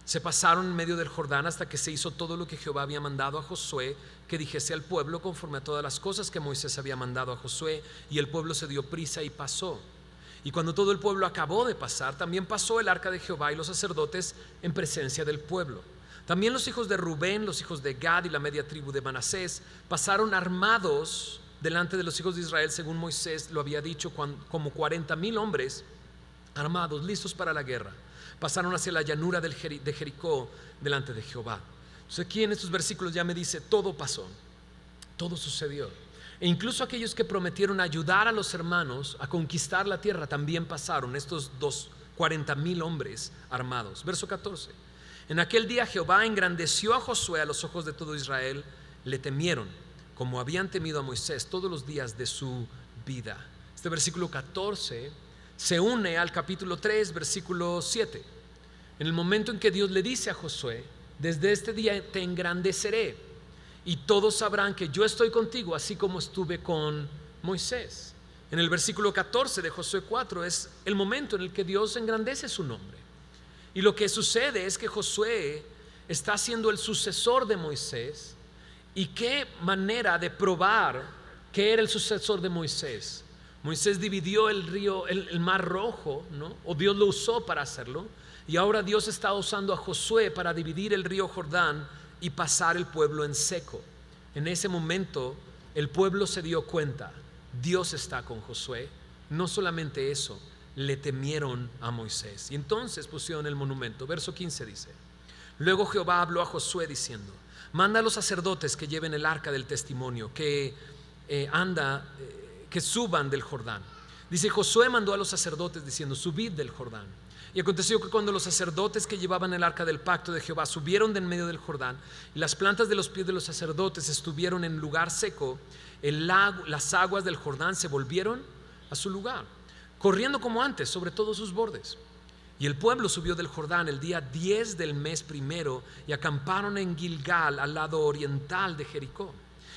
se pasaron en medio del Jordán hasta que se hizo todo lo que Jehová había mandado a Josué que dijese al pueblo, conforme a todas las cosas que Moisés había mandado a Josué. Y el pueblo se dio prisa y pasó. Y cuando todo el pueblo acabó de pasar, también pasó el arca de Jehová y los sacerdotes en presencia del pueblo. También los hijos de Rubén, los hijos de Gad y la media tribu de Manasés pasaron armados delante de los hijos de Israel, según Moisés lo había dicho, como 40,000 hombres armados, listos para la guerra. Pasaron hacia la llanura de Jericó delante de Jehová. Entonces aquí en estos versículos ya me dice: todo pasó, todo sucedió. E incluso aquellos que prometieron ayudar a los hermanos a conquistar la tierra también pasaron, estos 40,000 hombres armados. Verso 14: en aquel día Jehová engrandeció a Josué a los ojos de todo Israel. Le temieron como habían temido a Moisés todos los días de su vida. Este versículo 14 se une al capítulo 3, versículo 7. En el momento en que Dios le dice a Josué: desde este día te engrandeceré y todos sabrán que yo estoy contigo, así como estuve con Moisés. En el versículo 14 de Josué 4 es el momento en el que Dios engrandece su nombre. Y lo que sucede es que Josué está siendo el sucesor de Moisés. ¿Y qué manera de probar que era el sucesor de Moisés? Moisés dividió el río, el mar Rojo, ¿no? O Dios lo usó para hacerlo. Y ahora Dios está usando a Josué para dividir el río Jordán y pasar el pueblo en seco. En ese momento el pueblo se dio cuenta: Dios está con Josué. No solamente eso, le temieron a Moisés. Y entonces pusieron el monumento. Verso 15 dice: luego Jehová habló a Josué diciendo: manda a los sacerdotes que lleven el arca del testimonio, que suban del Jordán. Dice: Josué mandó a los sacerdotes diciendo: subid del Jordán. Y aconteció que cuando los sacerdotes que llevaban el arca del pacto de Jehová subieron de en medio del Jordán, y las plantas de los pies de los sacerdotes estuvieron en lugar seco, las aguas del Jordán se volvieron a su lugar, corriendo como antes sobre todos sus bordes. Y el pueblo subió del Jordán el día 10 del mes primero, y acamparon en Gilgal, al lado oriental de Jericó.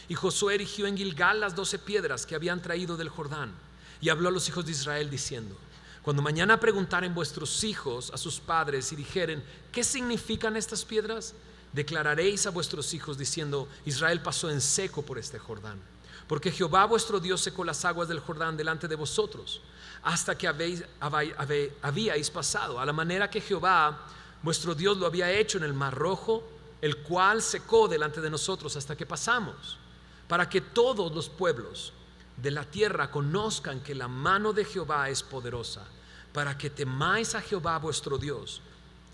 Y Josué erigió en Gilgal las 12 piedras que habían traído del Jordán, y habló a los hijos de Israel diciendo: cuando mañana preguntaren vuestros hijos a sus padres y dijeren: ¿qué significan estas piedras?, declararéis a vuestros hijos diciendo: Israel pasó en seco por este Jordán, porque Jehová vuestro Dios secó las aguas del Jordán delante de vosotros, hasta que habíais pasado, a la manera que Jehová vuestro Dios lo había hecho en el mar Rojo, el cual secó delante de nosotros hasta que pasamos, para que todos los pueblos de la tierra conozcan que la mano de Jehová es poderosa, para que temáis a Jehová vuestro Dios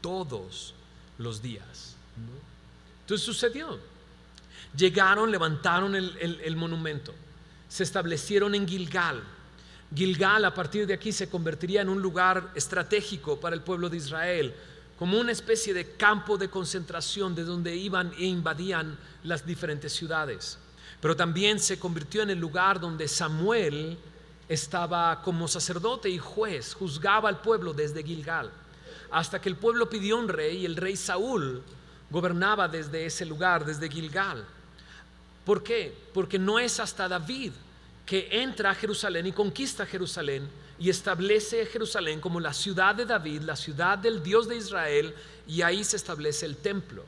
todos los días. Entonces sucedió. Llegaron, levantaron el monumento, se establecieron en Gilgal. Gilgal a partir de aquí se convertiría en un lugar estratégico para el pueblo de Israel, como una especie de campo de concentración de donde iban e invadían las diferentes ciudades. Pero también se convirtió en el lugar donde Samuel estaba como sacerdote y juez, juzgaba al pueblo desde Gilgal, hasta que el pueblo pidió un rey, y el rey Saúl gobernaba desde ese lugar, desde Gilgal. ¿Por qué? Porque no es hasta David que entra a Jerusalén y conquista Jerusalén y establece Jerusalén como la ciudad de David, la ciudad del Dios de Israel, y ahí se establece el templo.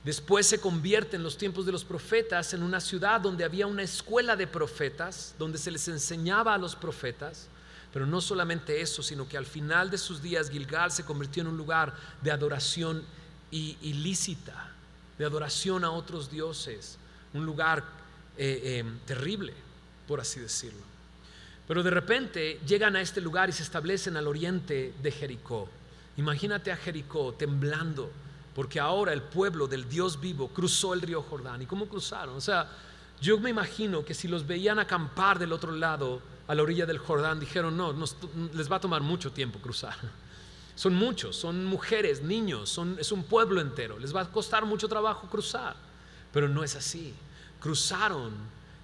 Después se convierte en los tiempos de los profetas en una ciudad donde había una escuela de profetas, donde se les enseñaba a los profetas. Pero no solamente eso, sino que al final de sus días Gilgal se convirtió en un lugar de adoración ilícita, de adoración a otros dioses, un lugar terrible, por así decirlo. Pero de repente llegan a este lugar y se establecen al oriente de Jericó. Imagínate a Jericó temblando, porque ahora el pueblo del Dios vivo cruzó el río Jordán. ¿Y cómo cruzaron? O sea, yo me imagino que si los veían acampar del otro lado, a la orilla del Jordán, dijeron, no, les va a tomar mucho tiempo cruzar. Son muchos, son mujeres, niños, es un pueblo entero, les va a costar mucho trabajo cruzar. Pero no es así. Cruzaron,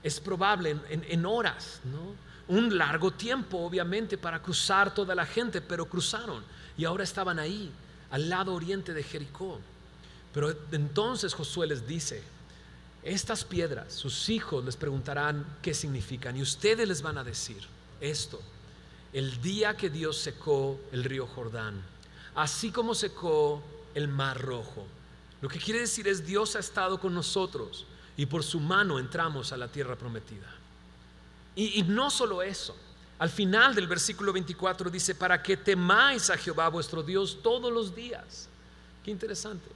es probable, en horas, ¿no? Un largo tiempo, obviamente, para cruzar toda la gente, pero cruzaron y ahora estaban ahí, al lado oriente de Jericó. Pero entonces Josué les dice: estas piedras, sus hijos les preguntarán qué significan, y ustedes les van a decir esto: el día que Dios secó el río Jordán, así como secó el mar Rojo. Lo que quiere decir es, Dios ha estado con nosotros y por su mano entramos a la tierra prometida. Y no solo eso, al final del versículo 24 dice: para que temáis a Jehová vuestro Dios todos los días. Qué interesante.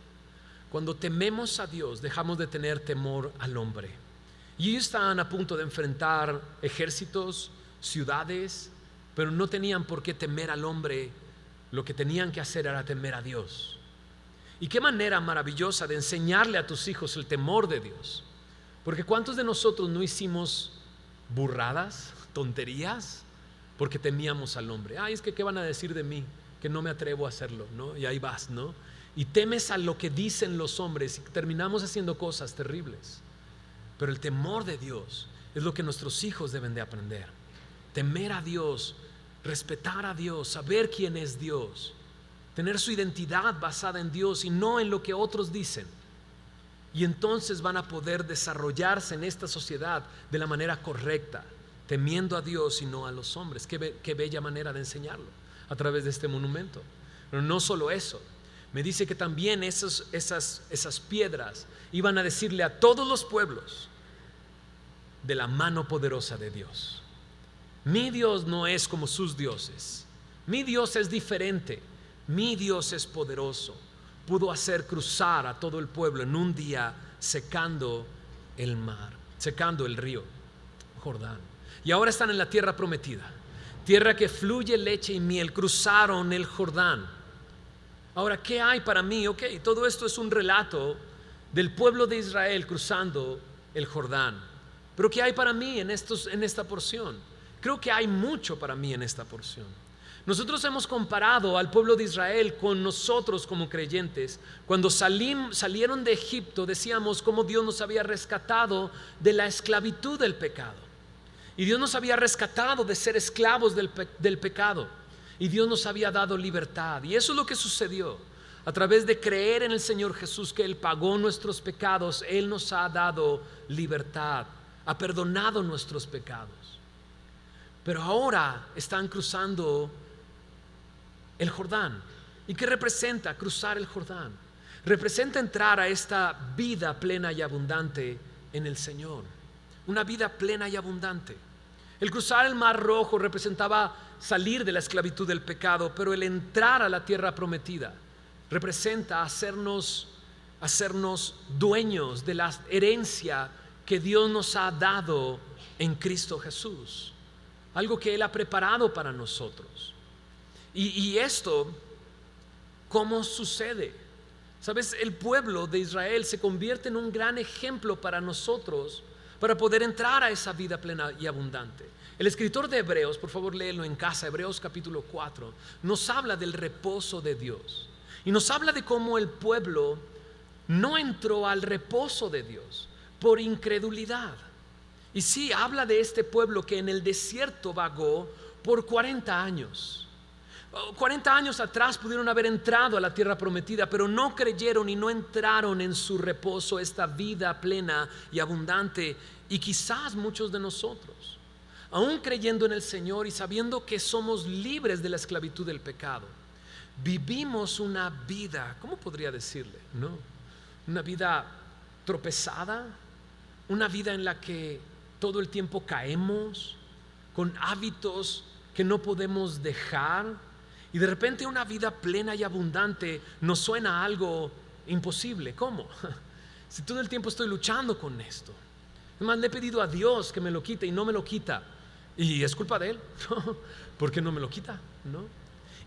Cuando tememos a Dios, dejamos de tener temor al hombre. Y ellos estaban a punto de enfrentar ejércitos, ciudades, pero no tenían por qué temer al hombre. Lo que tenían que hacer era temer a Dios. Y qué manera maravillosa de enseñarle a tus hijos el temor de Dios. Porque ¿cuántos de nosotros no hicimos burradas, tonterías, porque temíamos al hombre? Ay, es que ¿qué van a decir de mí? Que no me atrevo a hacerlo, ¿no? Y ahí vas, ¿no? Y temes a lo que dicen los hombres y terminamos haciendo cosas terribles. Pero el temor de Dios es lo que nuestros hijos deben de aprender. Temer a Dios, respetar a Dios, saber quién es Dios, tener su identidad basada en Dios y no en lo que otros dicen. Y entonces van a poder desarrollarse en esta sociedad de la manera correcta, temiendo a Dios y no a los hombres. Qué bella manera de enseñarlo a través de este monumento. Pero no solo eso, me dice que también esas piedras iban a decirle a todos los pueblos de la mano poderosa de Dios. Mi Dios no es como sus dioses. Mi Dios es diferente. Mi Dios es poderoso. Pudo hacer cruzar a todo el pueblo en un día, secando el mar, secando el río Jordán. Y ahora están en la tierra prometida, tierra que fluye leche y miel. Cruzaron el Jordán. Ahora, ¿qué hay para mí? Ok, todo esto es un relato del pueblo de Israel cruzando el Jordán. Pero ¿qué hay para mí en esta porción? Creo que hay mucho para mí en esta porción. Nosotros hemos comparado al pueblo de Israel con nosotros como creyentes. Cuando salieron de Egipto, decíamos cómo Dios nos había rescatado de la esclavitud del pecado. Y Dios nos había rescatado de ser esclavos del pecado. Y Dios nos había dado libertad. Y eso es lo que sucedió. A través de creer en el Señor Jesús, que Él pagó nuestros pecados, Él nos ha dado libertad, ha perdonado nuestros pecados. Pero ahora están cruzando el Jordán. ¿Y qué representa cruzar el Jordán? Representa entrar a esta vida plena y abundante en el Señor. Una vida plena y abundante. El cruzar el mar Rojo representaba salir de la esclavitud del pecado, pero el entrar a la tierra prometida representa hacernos dueños de la herencia que Dios nos ha dado en Cristo Jesús, algo que Él ha preparado para nosotros. Y esto, ¿cómo sucede? ¿Sabes? El pueblo de Israel se convierte en un gran ejemplo para nosotros, para poder entrar a esa vida plena y abundante. El escritor de Hebreos, por favor léelo en casa, Hebreos capítulo 4, nos habla del reposo de Dios. Y nos habla de cómo el pueblo no entró al reposo de Dios por incredulidad. Y sí, habla de este pueblo que en el desierto vagó por 40 años. 40 años atrás pudieron haber entrado a la tierra prometida, pero no creyeron y no entraron en su reposo, esta vida plena y abundante. Y quizás muchos de nosotros, aún creyendo en el Señor y sabiendo que somos libres de la esclavitud del pecado, vivimos una vida, ¿cómo podría decirle? ¿No? Una vida tropezada, una vida en la que todo el tiempo caemos, con hábitos que no podemos dejar. Y de repente una vida plena y abundante nos suena a algo imposible. ¿Cómo? Si todo el tiempo estoy luchando con esto. Además, le he pedido a Dios que me lo quite y no me lo quita. Y es culpa de Él. ¿Por qué no me lo quita? ¿No?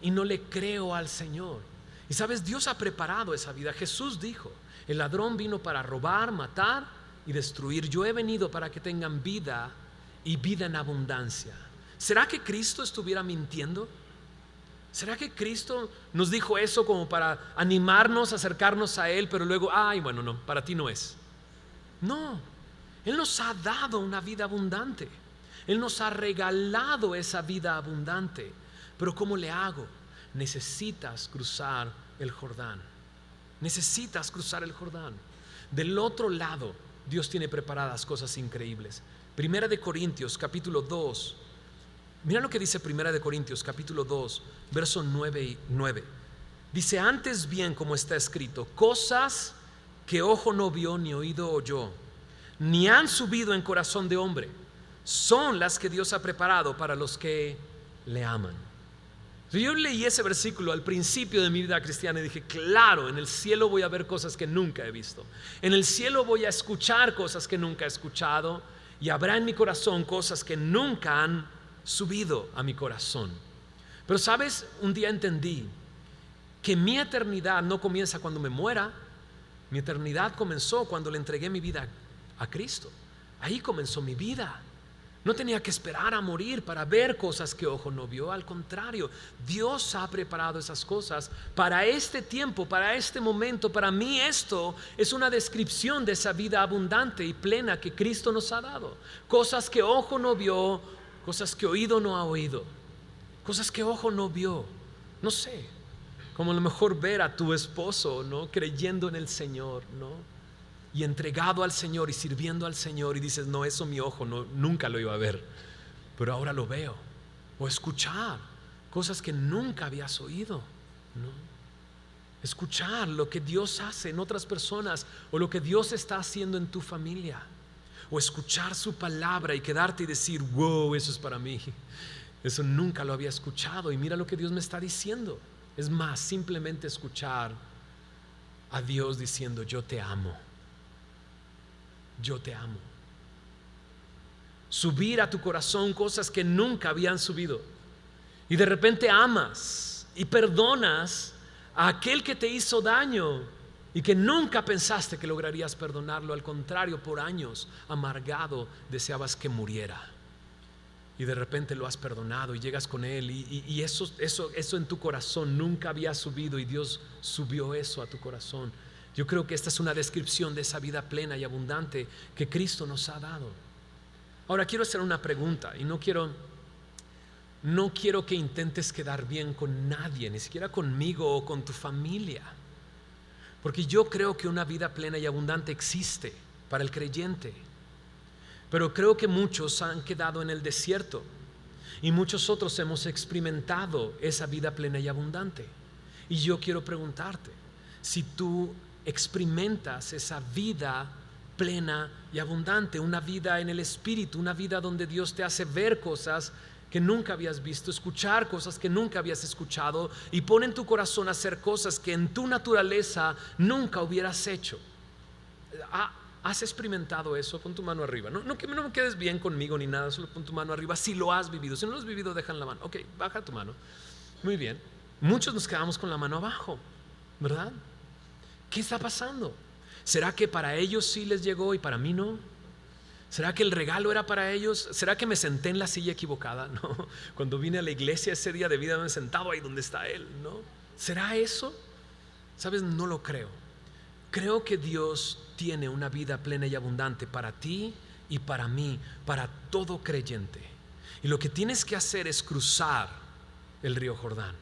Y no le creo al Señor. Y sabes, Dios ha preparado esa vida. Jesús dijo: el ladrón vino para robar, matar y destruir. Yo he venido para que tengan vida y vida en abundancia. ¿Será que Cristo estuviera mintiendo? ¿Será que Cristo nos dijo eso como para animarnos, acercarnos a Él, pero luego, bueno, no, para ti no es? No, Él nos ha dado una vida abundante. Él nos ha regalado esa vida abundante. Pero ¿cómo le hago? Necesitas cruzar el Jordán. Necesitas cruzar el Jordán. Del otro lado, Dios tiene preparadas cosas increíbles. Primera de Corintios, capítulo 2. Mira lo que dice Primera de Corintios, capítulo 2, verso 9. Dice: antes bien, como está escrito, cosas que ojo no vio, ni oído oyó, ni han subido en corazón de hombre, son las que Dios ha preparado para los que le aman. Yo leí ese versículo al principio de mi vida cristiana y dije: claro, en el cielo voy a ver cosas que nunca he visto. En el cielo voy a escuchar cosas que nunca he escuchado, y habrá en mi corazón cosas que nunca han subido a mi corazón. Pero sabes, un día entendí que mi eternidad no comienza cuando me muera. Mi eternidad comenzó cuando le entregué mi vida a Cristo. Ahí comenzó mi vida. No tenía que esperar a morir para ver cosas que ojo no vio. Al contrario, Dios ha preparado esas cosas para este tiempo, para este momento. Para mí esto es una descripción de esa vida abundante y plena que Cristo nos ha dado. Cosas que ojo no vio, cosas que oído no ha oído, cosas que ojo no vio. No sé, como a lo mejor ver a tu esposo, ¿no?, creyendo en el Señor, ¿no?, y entregado al Señor y sirviendo al Señor, y dices: no, eso mi ojo nunca lo iba a ver, pero ahora lo veo. O escuchar cosas que nunca habías oído, ¿no? Escuchar lo que Dios hace en otras personas, o lo que Dios está haciendo en tu familia. O escuchar su palabra y quedarte y decir: wow, eso es para mí. Eso nunca lo había escuchado, y mira lo que Dios me está diciendo. Es más, simplemente escuchar a Dios diciendo: yo te amo. Yo te amo. Subir a tu corazón cosas que nunca habían subido, y de repente amas y perdonas a aquel que te hizo daño y que nunca pensaste que lograrías perdonarlo. Al contrario, por años amargado deseabas que muriera, y de repente lo has perdonado y llegas con él, y eso en tu corazón nunca había subido, y Dios subió eso a tu corazón. Yo creo que esta es una descripción de esa vida plena y abundante que Cristo nos ha dado. Ahora quiero hacer una pregunta, y no quiero que intentes quedar bien con nadie, ni siquiera conmigo o con tu familia, porque yo creo que una vida plena y abundante existe para el creyente. Pero creo que muchos han quedado en el desierto, y muchos otros hemos experimentado esa vida plena y abundante. Y yo quiero preguntarte si tú experimentas esa vida plena y abundante, una vida en el Espíritu, una vida donde Dios te hace ver cosas que nunca habías visto, escuchar cosas que nunca habías escuchado, y pone en tu corazón hacer cosas que en tu naturaleza nunca hubieras hecho. ¿Has experimentado eso? Pon tu mano arriba. No me quedes bien conmigo ni nada, solo pon tu mano arriba si lo has vivido. Si no lo has vivido, deja en la mano. Ok, baja tu mano. Muy bien. Muchos nos quedamos con la mano abajo, ¿verdad? ¿Qué está pasando? ¿Será que para ellos sí les llegó y para mí no? ¿Será que el regalo era para ellos? ¿Será que me senté en la silla equivocada? No, cuando vine a la iglesia ese día debí de haberme sentado ahí donde está él, ¿no? ¿Será eso? ¿Sabes? No lo creo. Creo que Dios tiene una vida plena y abundante para ti y para mí, para todo creyente. Y lo que tienes que hacer es cruzar el río Jordán.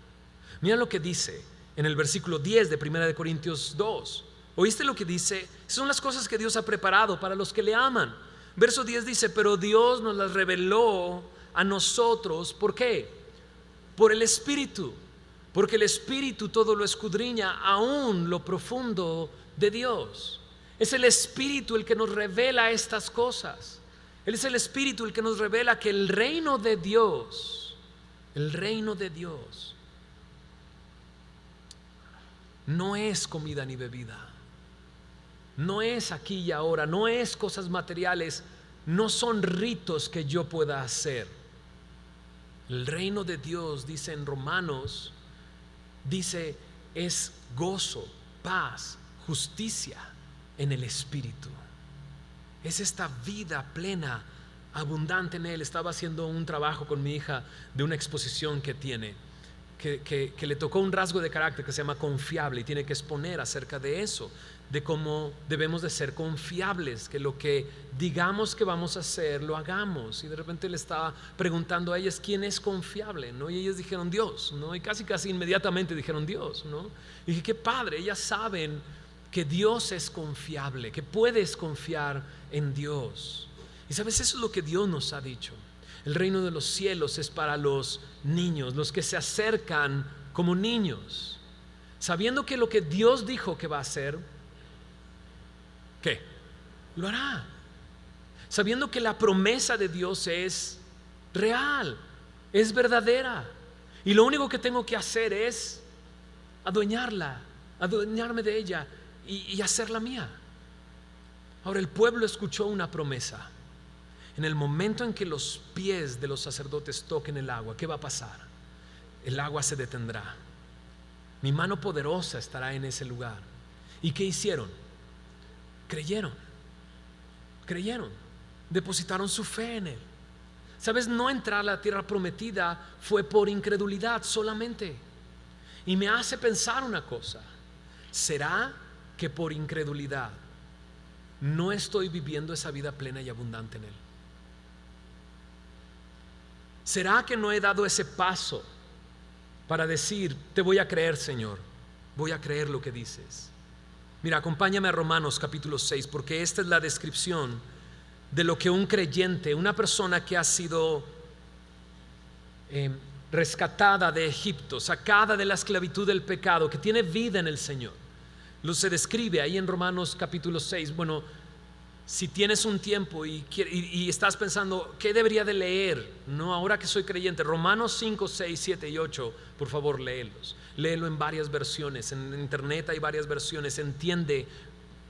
Mira lo que dice en el versículo 10 de 1 Corintios 2. ¿Oíste lo que dice? Son las cosas que Dios ha preparado para los que le aman. Verso 10 dice: pero Dios nos las reveló a nosotros. ¿Por qué? Por el Espíritu. Porque el Espíritu todo lo escudriña, aún lo profundo de Dios. Es el Espíritu el que nos revela estas cosas. Él es el Espíritu el que nos revela que el reino de Dios no es comida ni bebida, no es aquí y ahora, no es cosas materiales, no son ritos que yo pueda hacer. El reino de Dios, dice en Romanos, es gozo, paz, justicia en el Espíritu. Es esta vida plena abundante en Él. Estaba haciendo un trabajo con mi hija de una exposición que tiene, que le tocó un rasgo de carácter que se llama confiable, y tiene que exponer acerca de eso, de cómo debemos de ser confiables, que lo que digamos que vamos a hacer, lo hagamos. Y de repente le estaba preguntando a ellas quién es confiable, ¿no? Y ellas dijeron Dios, ¿no? Y casi inmediatamente dijeron Dios, ¿no? Y dije, qué padre, ellas saben que Dios es confiable, que puedes confiar en Dios. Y sabes, eso es lo que Dios nos ha dicho. El reino de los cielos es para los niños, los que se acercan como niños, sabiendo que lo que Dios dijo que va a hacer, ¿qué? Lo hará. Sabiendo que la promesa de Dios es real, es verdadera, y lo único que tengo que hacer es adueñarme de ella y hacerla mía. Ahora, el pueblo escuchó una promesa. En el momento en que los pies de los sacerdotes toquen el agua, ¿qué va a pasar? El agua se detendrá. Mi mano poderosa estará en ese lugar. ¿Y qué hicieron? Creyeron, depositaron su fe en Él. Sabes, no entrar a la tierra prometida fue por incredulidad solamente. Y me hace pensar una cosa: ¿será que por incredulidad no estoy viviendo esa vida plena y abundante en Él? ¿Será que no he dado ese paso para decir, te voy a creer, Señor, voy a creer lo que dices? Mira, acompáñame a Romanos capítulo 6, porque esta es la descripción de lo que un creyente, una persona que ha sido rescatada de Egipto, sacada de la esclavitud del pecado, que tiene vida en el Señor, lo se describe ahí en Romanos capítulo 6. Bueno, si tienes un tiempo y estás pensando, ¿qué debería de leer? No, ahora que soy creyente, Romanos 5, 6, 7 y 8, por favor léelos. Léelo en varias versiones, en internet hay varias versiones. Entiende,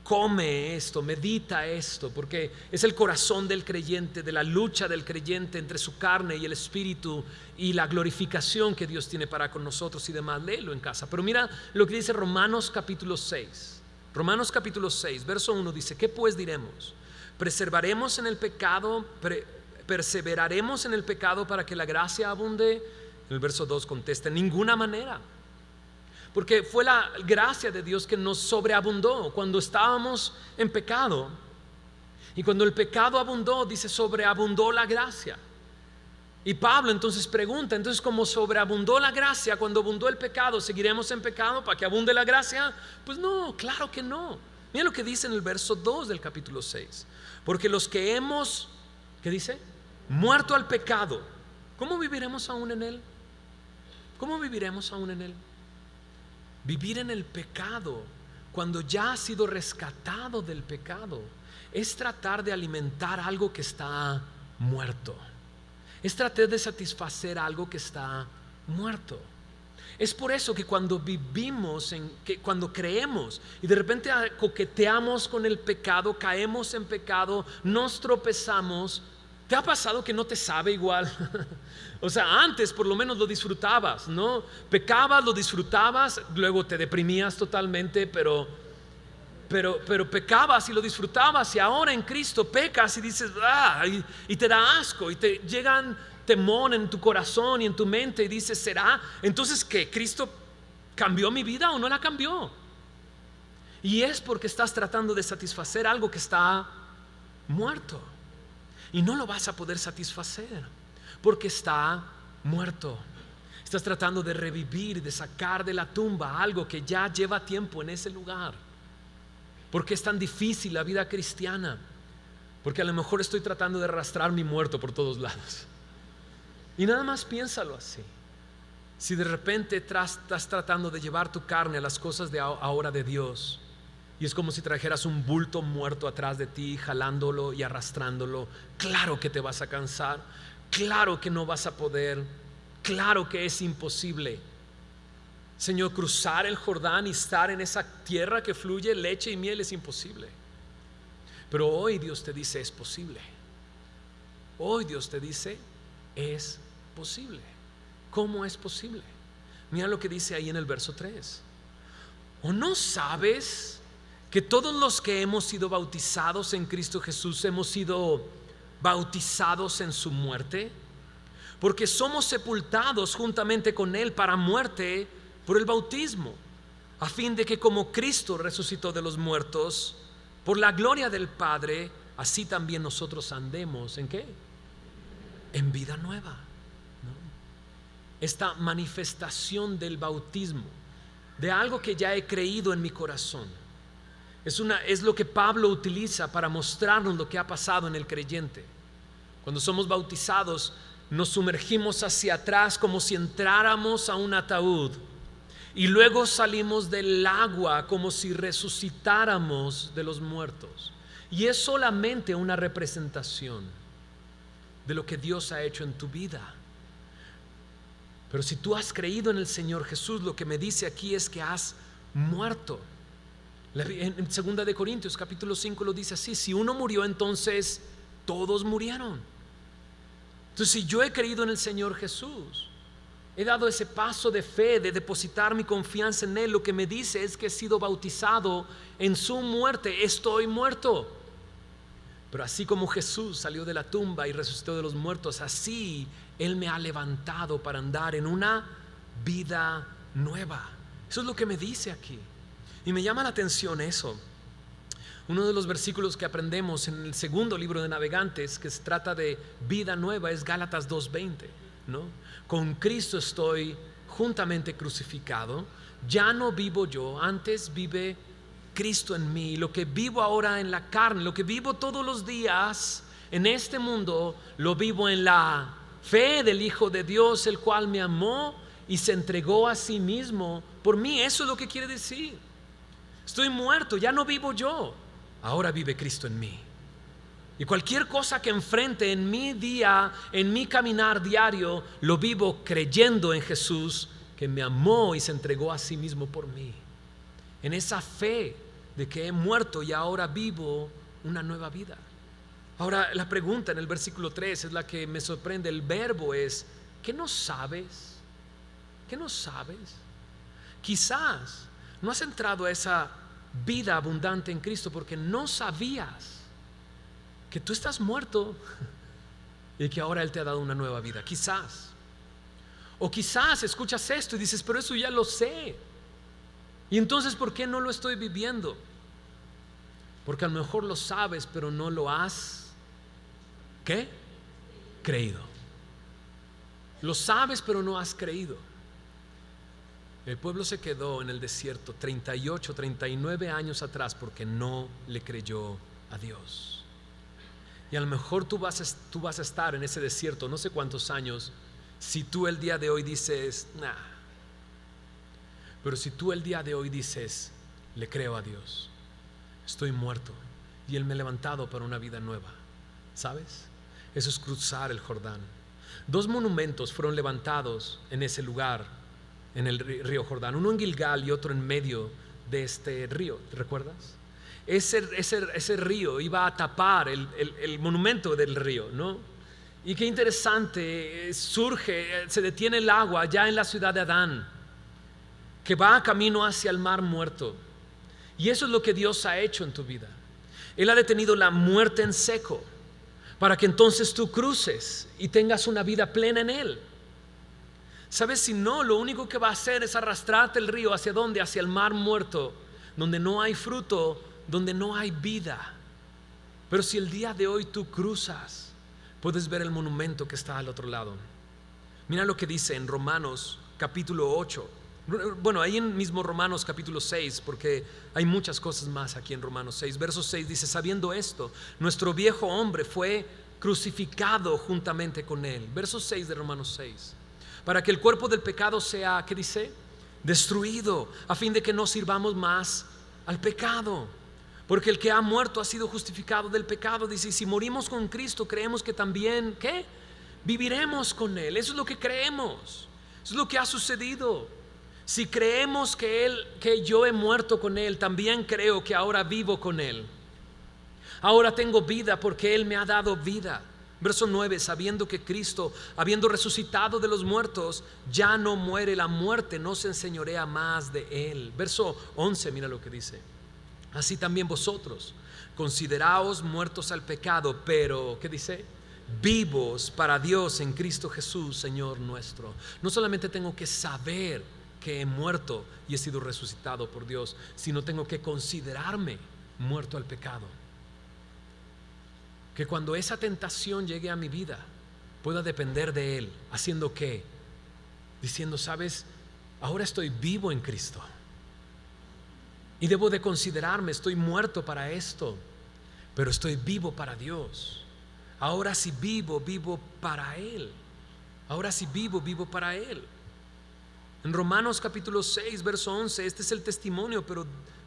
come esto, medita esto, porque es el corazón del creyente, de la lucha del creyente entre su carne y el espíritu, y la glorificación que Dios tiene para con nosotros y demás. Léelo en casa. Pero mira lo que dice Romanos capítulo 6. Romanos capítulo 6, verso 1 dice, ¿qué pues diremos? ¿Perseveraremos en el pecado para que la gracia abunde? El verso 2 contesta, en ninguna manera. Porque fue la gracia de Dios que nos sobreabundó cuando estábamos en pecado. Y cuando el pecado abundó, dice, sobreabundó la gracia. Y Pablo entonces pregunta, entonces, como sobreabundó la gracia, cuando abundó el pecado, ¿seguiremos en pecado para que abunde la gracia? Pues no, claro que no. Mira lo que dice en el verso 2 del capítulo 6. Porque los que hemos, ¿qué dice? Muerto al pecado, ¿cómo viviremos aún en él? ¿Cómo viviremos aún en él? Vivir en el pecado, cuando ya ha sido rescatado del pecado, es tratar de alimentar algo que está muerto. Es tratar de satisfacer algo que está muerto. Es por eso que cuando vivimos, cuando creemos y de repente coqueteamos con el pecado, caemos en pecado, nos tropezamos. ¿Te ha pasado que no te sabe igual? O sea, antes por lo menos lo disfrutabas, ¿no? Pecabas, lo disfrutabas, luego te deprimías totalmente, pero pecabas y lo disfrutabas, y ahora en Cristo pecas y dices, y te da asco, y te llegan temor en tu corazón y en tu mente, y dices, ¿será entonces que Cristo cambió mi vida o no la cambió? Y es porque estás tratando de satisfacer algo que está muerto, y no lo vas a poder satisfacer porque está muerto. Estás tratando de revivir, de sacar de la tumba algo que ya lleva tiempo en ese lugar. ¿Por qué es tan difícil la vida cristiana? Porque a lo mejor estoy tratando de arrastrar mi muerto por todos lados. Y nada más piénsalo así. Si de repente estás tratando de llevar tu carne a las cosas de ahora de Dios, y es como si trajeras un bulto muerto atrás de ti, jalándolo y arrastrándolo, claro que te vas a cansar, claro que no vas a poder, claro que es imposible. Señor, cruzar el Jordán y estar en esa tierra que fluye leche y miel es imposible. Pero hoy Dios te dice, es posible. Hoy Dios te dice, es posible. ¿Cómo es posible? Mira lo que dice ahí en el verso 3. ¿O no sabes que todos los que hemos sido bautizados en Cristo Jesús hemos sido bautizados en su muerte, porque somos sepultados juntamente con Él para muerte por el bautismo, a fin de que como Cristo resucitó de los muertos por la gloria del Padre, así también nosotros andemos ¿en qué? En vida nueva, ¿no? Esta manifestación del bautismo, de algo que ya he creído en mi corazón, es lo que Pablo utiliza para mostrarnos lo que ha pasado en el creyente. Cuando somos bautizados, nos sumergimos hacia atrás como si entráramos a un ataúd, y luego salimos del agua como si resucitáramos de los muertos. Y es solamente una representación de lo que Dios ha hecho en tu vida. Pero si tú has creído en el Señor Jesús, lo que me dice aquí es que has muerto. En 2 de Corintios capítulo 5 lo dice así: si uno murió, entonces todos murieron. Entonces, si yo he creído en el Señor Jesús, he dado ese paso de fe, de depositar mi confianza en Él, lo que me dice es que he sido bautizado en su muerte. Estoy muerto. Pero así como Jesús salió de la tumba y resucitó de los muertos, así Él me ha levantado para andar en una vida nueva. Eso es lo que me dice aquí. Y me llama la atención eso. Uno de los versículos que aprendemos en el segundo libro de Navegantes, que se trata de vida nueva, es Gálatas 2:20, ¿no? Con Cristo estoy juntamente crucificado, ya no vivo yo, antes vive Cristo en mí. Lo que vivo ahora en la carne, lo que vivo todos los días en este mundo, lo vivo en la fe del Hijo de Dios, el cual me amó y se entregó a sí mismo por mí. Eso es lo que quiere decir. Estoy muerto, ya no vivo yo, ahora vive Cristo en mí. Y cualquier cosa que enfrente en mi día, en mi caminar diario, lo vivo creyendo en Jesús, que me amó y se entregó a sí mismo por mí. En esa fe de que he muerto y ahora vivo una nueva vida. Ahora, la pregunta en el versículo 3 es la que me sorprende. El verbo es: ¿qué no sabes? ¿Qué no sabes? Quizás no has entrado a esa vida abundante en Cristo porque no sabías que tú estás muerto y que ahora Él te ha dado una nueva vida. Quizás. O quizás escuchas esto y dices: pero eso ya lo sé. Y entonces, ¿por qué no lo estoy viviendo? Porque a lo mejor lo sabes, pero no lo has ¿qué? Creído. Lo sabes, pero no has creído. El pueblo se quedó en el desierto 38, 39 años atrás porque no le creyó a Dios. Y a lo mejor tú vas a estar en ese desierto no sé cuántos años, si tú el día de hoy dices nah. Pero si tú el día de hoy dices: le creo a Dios, estoy muerto y Él me ha levantado para una vida nueva, ¿sabes? Eso es cruzar el Jordán. 2 monumentos fueron levantados en ese lugar, en el río Jordán, uno en Gilgal y otro en medio de este río. ¿Te recuerdas? Ese río iba a tapar el monumento del río, ¿no? Y qué interesante, se detiene el agua ya en la ciudad de Adán, que va camino hacia el mar muerto. Y eso es lo que Dios ha hecho en tu vida. Él ha detenido la muerte en seco para que entonces tú cruces y tengas una vida plena en Él. ¿Sabes? Si no, lo único que va a hacer es arrastrarte el río. ¿Hacia dónde? Hacia el mar muerto, donde no hay fruto, donde no hay vida. Pero si el día de hoy tú cruzas, puedes ver el monumento que está al otro lado. Mira lo que dice en Romanos capítulo 8. Bueno, ahí en mismo Romanos capítulo 6, porque hay muchas cosas más aquí en Romanos 6. Verso 6 dice: sabiendo esto, nuestro viejo hombre fue crucificado juntamente con Él. Verso 6 de Romanos 6. Para que el cuerpo del pecado sea, ¿qué dice? Destruido, a fin de que no sirvamos más al pecado. Porque el que ha muerto ha sido justificado del pecado. Dice: y si morimos con Cristo, creemos que también, ¿qué? Viviremos con Él. Eso es lo que creemos. Eso es lo que ha sucedido. Si creemos que yo he muerto con Él, también creo que ahora vivo con Él. Ahora tengo vida porque Él me ha dado vida. Verso 9: sabiendo que Cristo, habiendo resucitado de los muertos, ya no muere, la muerte no se enseñorea más de Él. Verso 11, mira lo que dice: Así también vosotros, consideraos muertos al pecado, pero, ¿qué dice? Vivos para Dios en Cristo Jesús, Señor nuestro. No solamente tengo que saber que he muerto y he sido resucitado por Dios, sino tengo que considerarme muerto al pecado. Que cuando esa tentación llegue a mi vida, pueda depender de Él. ¿Haciendo qué? Diciendo, ¿sabes? Ahora estoy vivo en Cristo. Y debo de considerarme, estoy muerto para esto, pero estoy vivo para Dios. Ahora si vivo, vivo para Él. Ahora si vivo, vivo para Él. En Romanos capítulo 6, verso 11, este es el testimonio,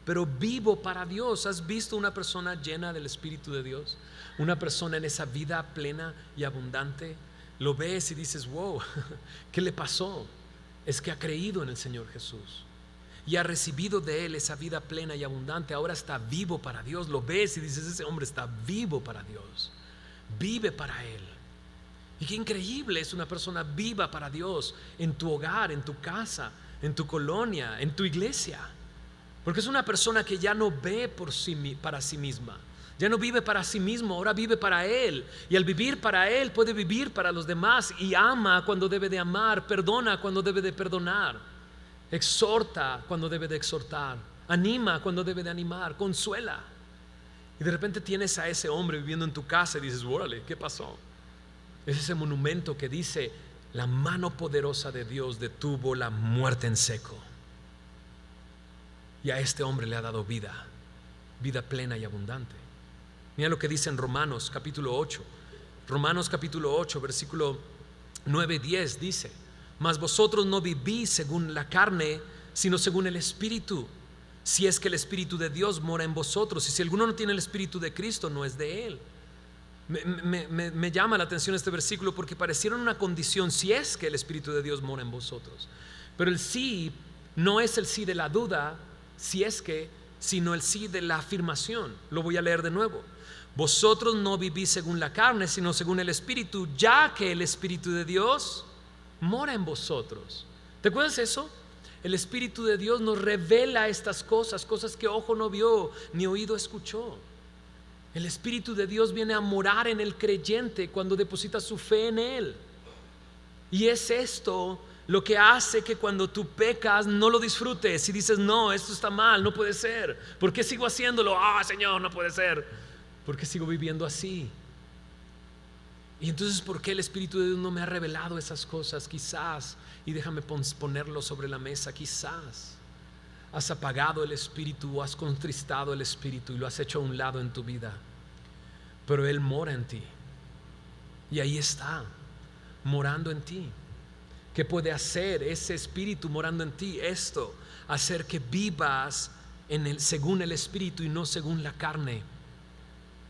pero vivo para Dios. ¿Has visto una persona llena del Espíritu de Dios? Una persona en esa vida plena y abundante. Lo ves y dices, wow, ¿qué le pasó? Es que ha creído en el Señor Jesús y ha recibido de Él esa vida plena y abundante. Ahora está vivo para Dios. Lo ves y dices, ese hombre está vivo para Dios, vive para Él. Y qué increíble es una persona viva para Dios en tu hogar, en tu casa, en tu colonia, en tu iglesia. Porque es una persona que ya no ve para sí misma, ya no vive para sí mismo, ahora vive para Él. Y al vivir para Él puede vivir para los demás, y ama cuando debe de amar, perdona cuando debe de perdonar, exhorta cuando debe de exhortar, anima cuando debe de animar, consuela. Y de repente tienes a ese hombre viviendo en tu casa y dices, órale, ¿qué pasó? Es ese monumento que dice, la mano poderosa de Dios detuvo la muerte en seco. Y a este hombre le ha dado vida, vida plena y abundante. Mira lo que dice en Romanos capítulo 8. Romanos capítulo 8, versículo 9 y 10 dice, mas vosotros no vivís según la carne, sino según el Espíritu, si es que el Espíritu de Dios mora en vosotros. Y si alguno no tiene el Espíritu de Cristo, no es de Él. Me llama la atención este versículo porque pareciera una condición, si es que el Espíritu de Dios mora en vosotros. Pero el sí no es el sí de la duda, si es que, sino el sí de la afirmación. Lo voy a leer de nuevo. Vosotros no vivís según la carne, sino según el Espíritu, ya que el Espíritu de Dios mora en vosotros. ¿Te acuerdas eso? El Espíritu de Dios nos revela estas cosas, cosas que ojo no vio ni oído escuchó. El Espíritu de Dios viene a morar en el creyente cuando deposita su fe en Él. Y es esto lo que hace que cuando tú pecas no lo disfrutes y dices, no, esto está mal, no puede ser. ¿Por qué sigo haciéndolo? Señor, no puede ser. ¿Por qué sigo viviendo así? Y entonces, ¿por qué el Espíritu de Dios no me ha revelado esas cosas? Quizás, y déjame ponerlo sobre la mesa, quizás has apagado el Espíritu o has contristado el Espíritu y lo has hecho a un lado en tu vida. Pero Él mora en ti. Y ahí está, morando en ti. ¿Qué puede hacer ese Espíritu morando en ti? Esto, hacer que vivas según el Espíritu y no según la carne.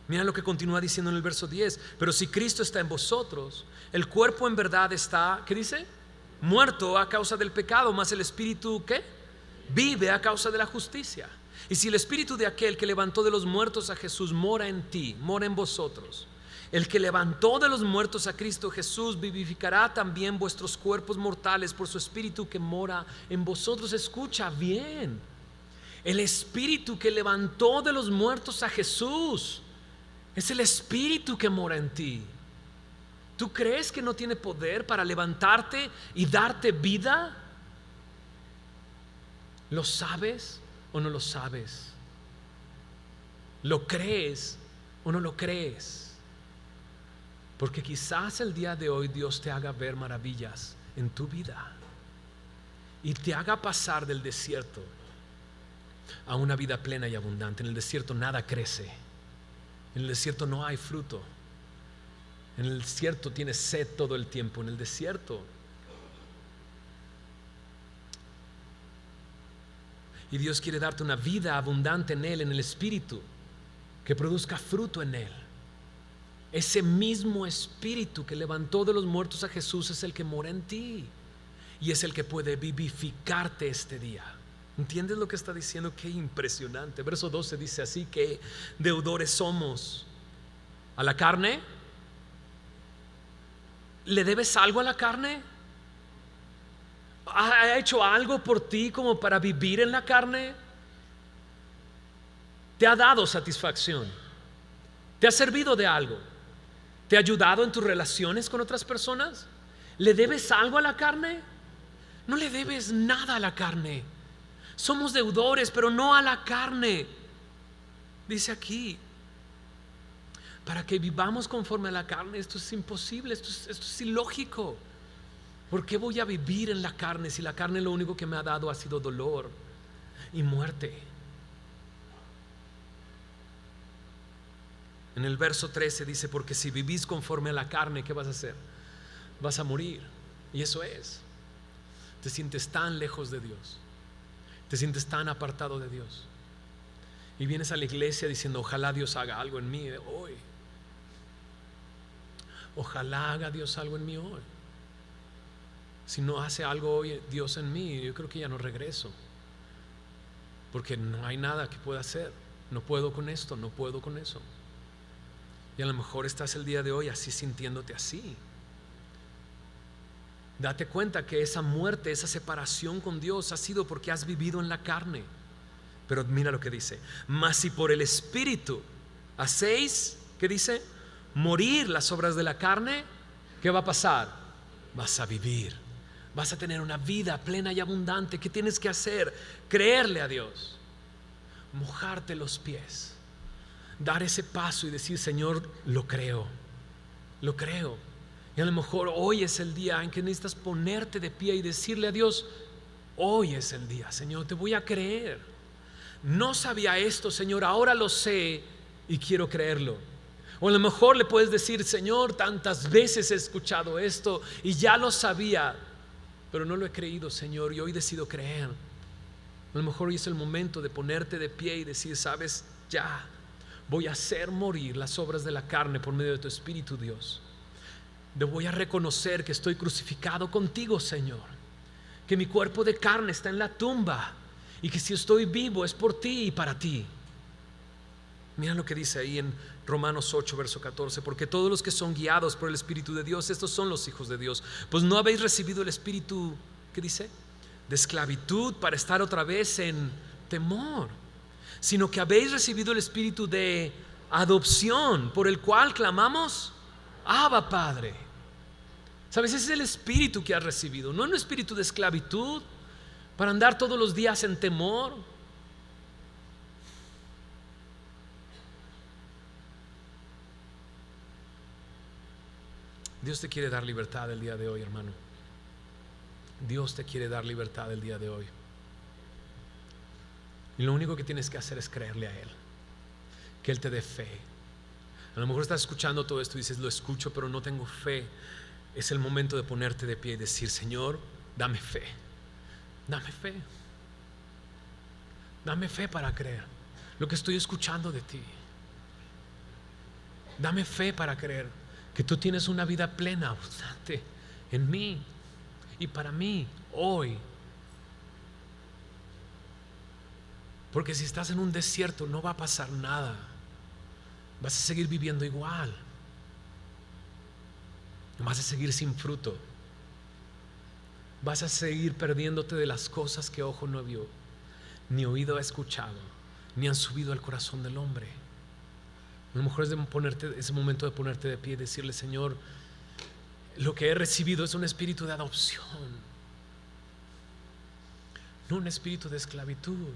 Mira lo que continúa diciendo en el verso 10. Pero si Cristo está en vosotros, el cuerpo en verdad está, ¿qué dice? Muerto a causa del pecado, mas el Espíritu, ¿qué? Vive a causa de la justicia. Y si el Espíritu de aquel que levantó de los muertos a Jesús mora en ti, mora en vosotros, el que levantó de los muertos a Cristo Jesús vivificará también vuestros cuerpos mortales por su Espíritu que mora en vosotros. Escucha bien, el Espíritu que levantó de los muertos a Jesús es el Espíritu que mora en ti. ¿Tú crees que no tiene poder para levantarte y darte vida? ¿Lo sabes o no lo sabes? ¿Lo crees o no lo crees? Porque quizás el día de hoy Dios te haga ver maravillas en tu vida y te haga pasar del desierto a una vida plena y abundante. En el desierto nada crece. En el desierto no hay fruto. En el desierto tienes sed todo el tiempo. En el desierto. Y Dios quiere darte una vida abundante en Él, en el Espíritu, que produzca fruto en Él. Ese mismo Espíritu que levantó de los muertos a Jesús es el que mora en ti y es el que puede vivificarte este día. ¿Entiendes lo que está diciendo? Qué impresionante. Verso 12 dice así: que deudores somos a la carne. ¿Le debes algo a la carne? ¿Ha hecho algo por ti como para vivir en la carne? ¿Te ha dado satisfacción? ¿Te ha servido de algo? ¿Te ha ayudado en tus relaciones con otras personas? ¿Le debes algo a la carne? No le debes nada a la carne. Somos deudores, pero no a la carne. Dice aquí, para que vivamos conforme a la carne. Esto es imposible, esto es ilógico. ¿Por qué voy a vivir en la carne si la carne lo único que me ha dado ha sido dolor y muerte? En el verso 13 dice, porque si vivís conforme a la carne, ¿qué vas a hacer? Vas a morir. Y eso es. Te sientes tan lejos de Dios. Te sientes tan apartado de Dios. Y vienes a la iglesia diciendo, ojalá Dios haga algo en mí hoy. Ojalá haga Dios algo en mí hoy. Si no hace algo hoy Dios en mí, yo creo que ya no regreso. Porque no hay nada que pueda hacer. No puedo con esto, no puedo con eso. Y a lo mejor estás el día de hoy así, sintiéndote así. Date cuenta que esa muerte, esa separación con Dios ha sido porque has vivido en la carne. Pero mira lo que dice: mas si por el Espíritu hacéis, ¿qué dice? Morir las obras de la carne, ¿qué va a pasar? Vas a vivir, vas a tener una vida plena y abundante. ¿Qué tienes que hacer? Creerle a Dios, mojarte los pies, dar ese paso y decir, Señor, lo creo, lo creo. Y a lo mejor hoy es el día en que necesitas ponerte de pie y decirle a Dios, hoy es el día, Señor, te voy a creer. No sabía esto, Señor, ahora lo sé y quiero creerlo. O a lo mejor le puedes decir, Señor, tantas veces he escuchado esto y ya lo sabía, pero no lo he creído, Señor, y hoy decido creer. A lo mejor hoy es el momento de ponerte de pie y decir, sabes, ya voy a hacer morir las obras de la carne por medio de tu Espíritu, Dios. Voy a reconocer que estoy crucificado contigo, Señor, que mi cuerpo de carne está en la tumba y que si estoy vivo es por ti y para ti. Mira lo que dice ahí en Romanos 8, verso 14: porque todos los que son guiados por el Espíritu de Dios, estos son los hijos de Dios. Pues no habéis recibido el espíritu, ¿qué dice? De esclavitud para estar otra vez en temor, sino que habéis recibido el espíritu de adopción, por el cual clamamos, Abba, Padre. ¿Sabes? Ese es el espíritu que has recibido, no un espíritu de esclavitud para andar todos los días en temor. Dios te quiere dar libertad el día de hoy, hermano. Dios te quiere dar libertad el día de hoy. Y lo único que tienes que hacer es creerle a Él, que Él te dé fe. A lo mejor estás escuchando todo esto y dices, lo escucho, pero no tengo fe. Es el momento de ponerte de pie y decir, Señor, dame fe. Dame fe. Dame fe para creer lo que estoy escuchando de ti. Dame fe para creer que tú tienes una vida plena, abundante en mí y para mí hoy. Porque si estás en un desierto no va a pasar nada. Vas a seguir viviendo igual. Vas a seguir sin fruto. Vas a seguir perdiéndote de las cosas que ojo no vio, ni oído ha escuchado, ni han subido al corazón del hombre. A lo mejor es momento de ponerte de pie y decirle, Señor, lo que he recibido es un espíritu de adopción, no un espíritu de esclavitud.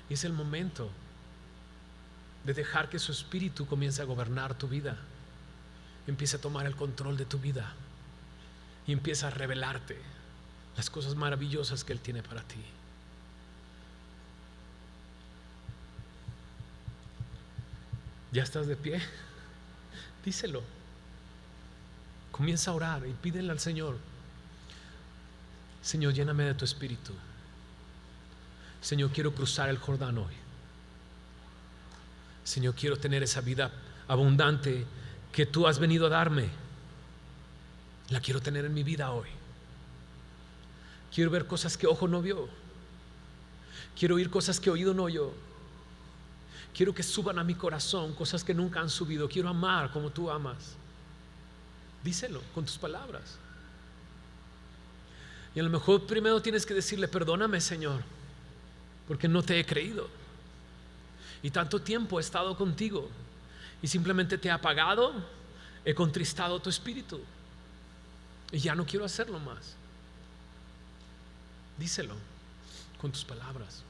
Y es el momento de dejar que su espíritu comience a gobernar tu vida, empiece a tomar el control de tu vida y empieza a revelarte las cosas maravillosas que Él tiene para ti. ¿Ya estás de pie? Díselo. Comienza a orar y pídele al Señor, Señor, lléname de tu espíritu. Señor, quiero cruzar el Jordán hoy. Señor, quiero tener esa vida abundante que tú has venido a darme. La quiero tener en mi vida hoy. Quiero ver cosas que ojo no vio. Quiero oír cosas que oído no oyó. Quiero que suban a mi corazón cosas que nunca han subido. Quiero amar como tú amas. Díselo con tus palabras. Y a lo mejor primero tienes que decirle, perdóname, Señor, porque no te he creído. Y tanto tiempo he estado contigo y simplemente te he apagado, he contristado tu espíritu y ya no quiero hacerlo más. Díselo con tus palabras.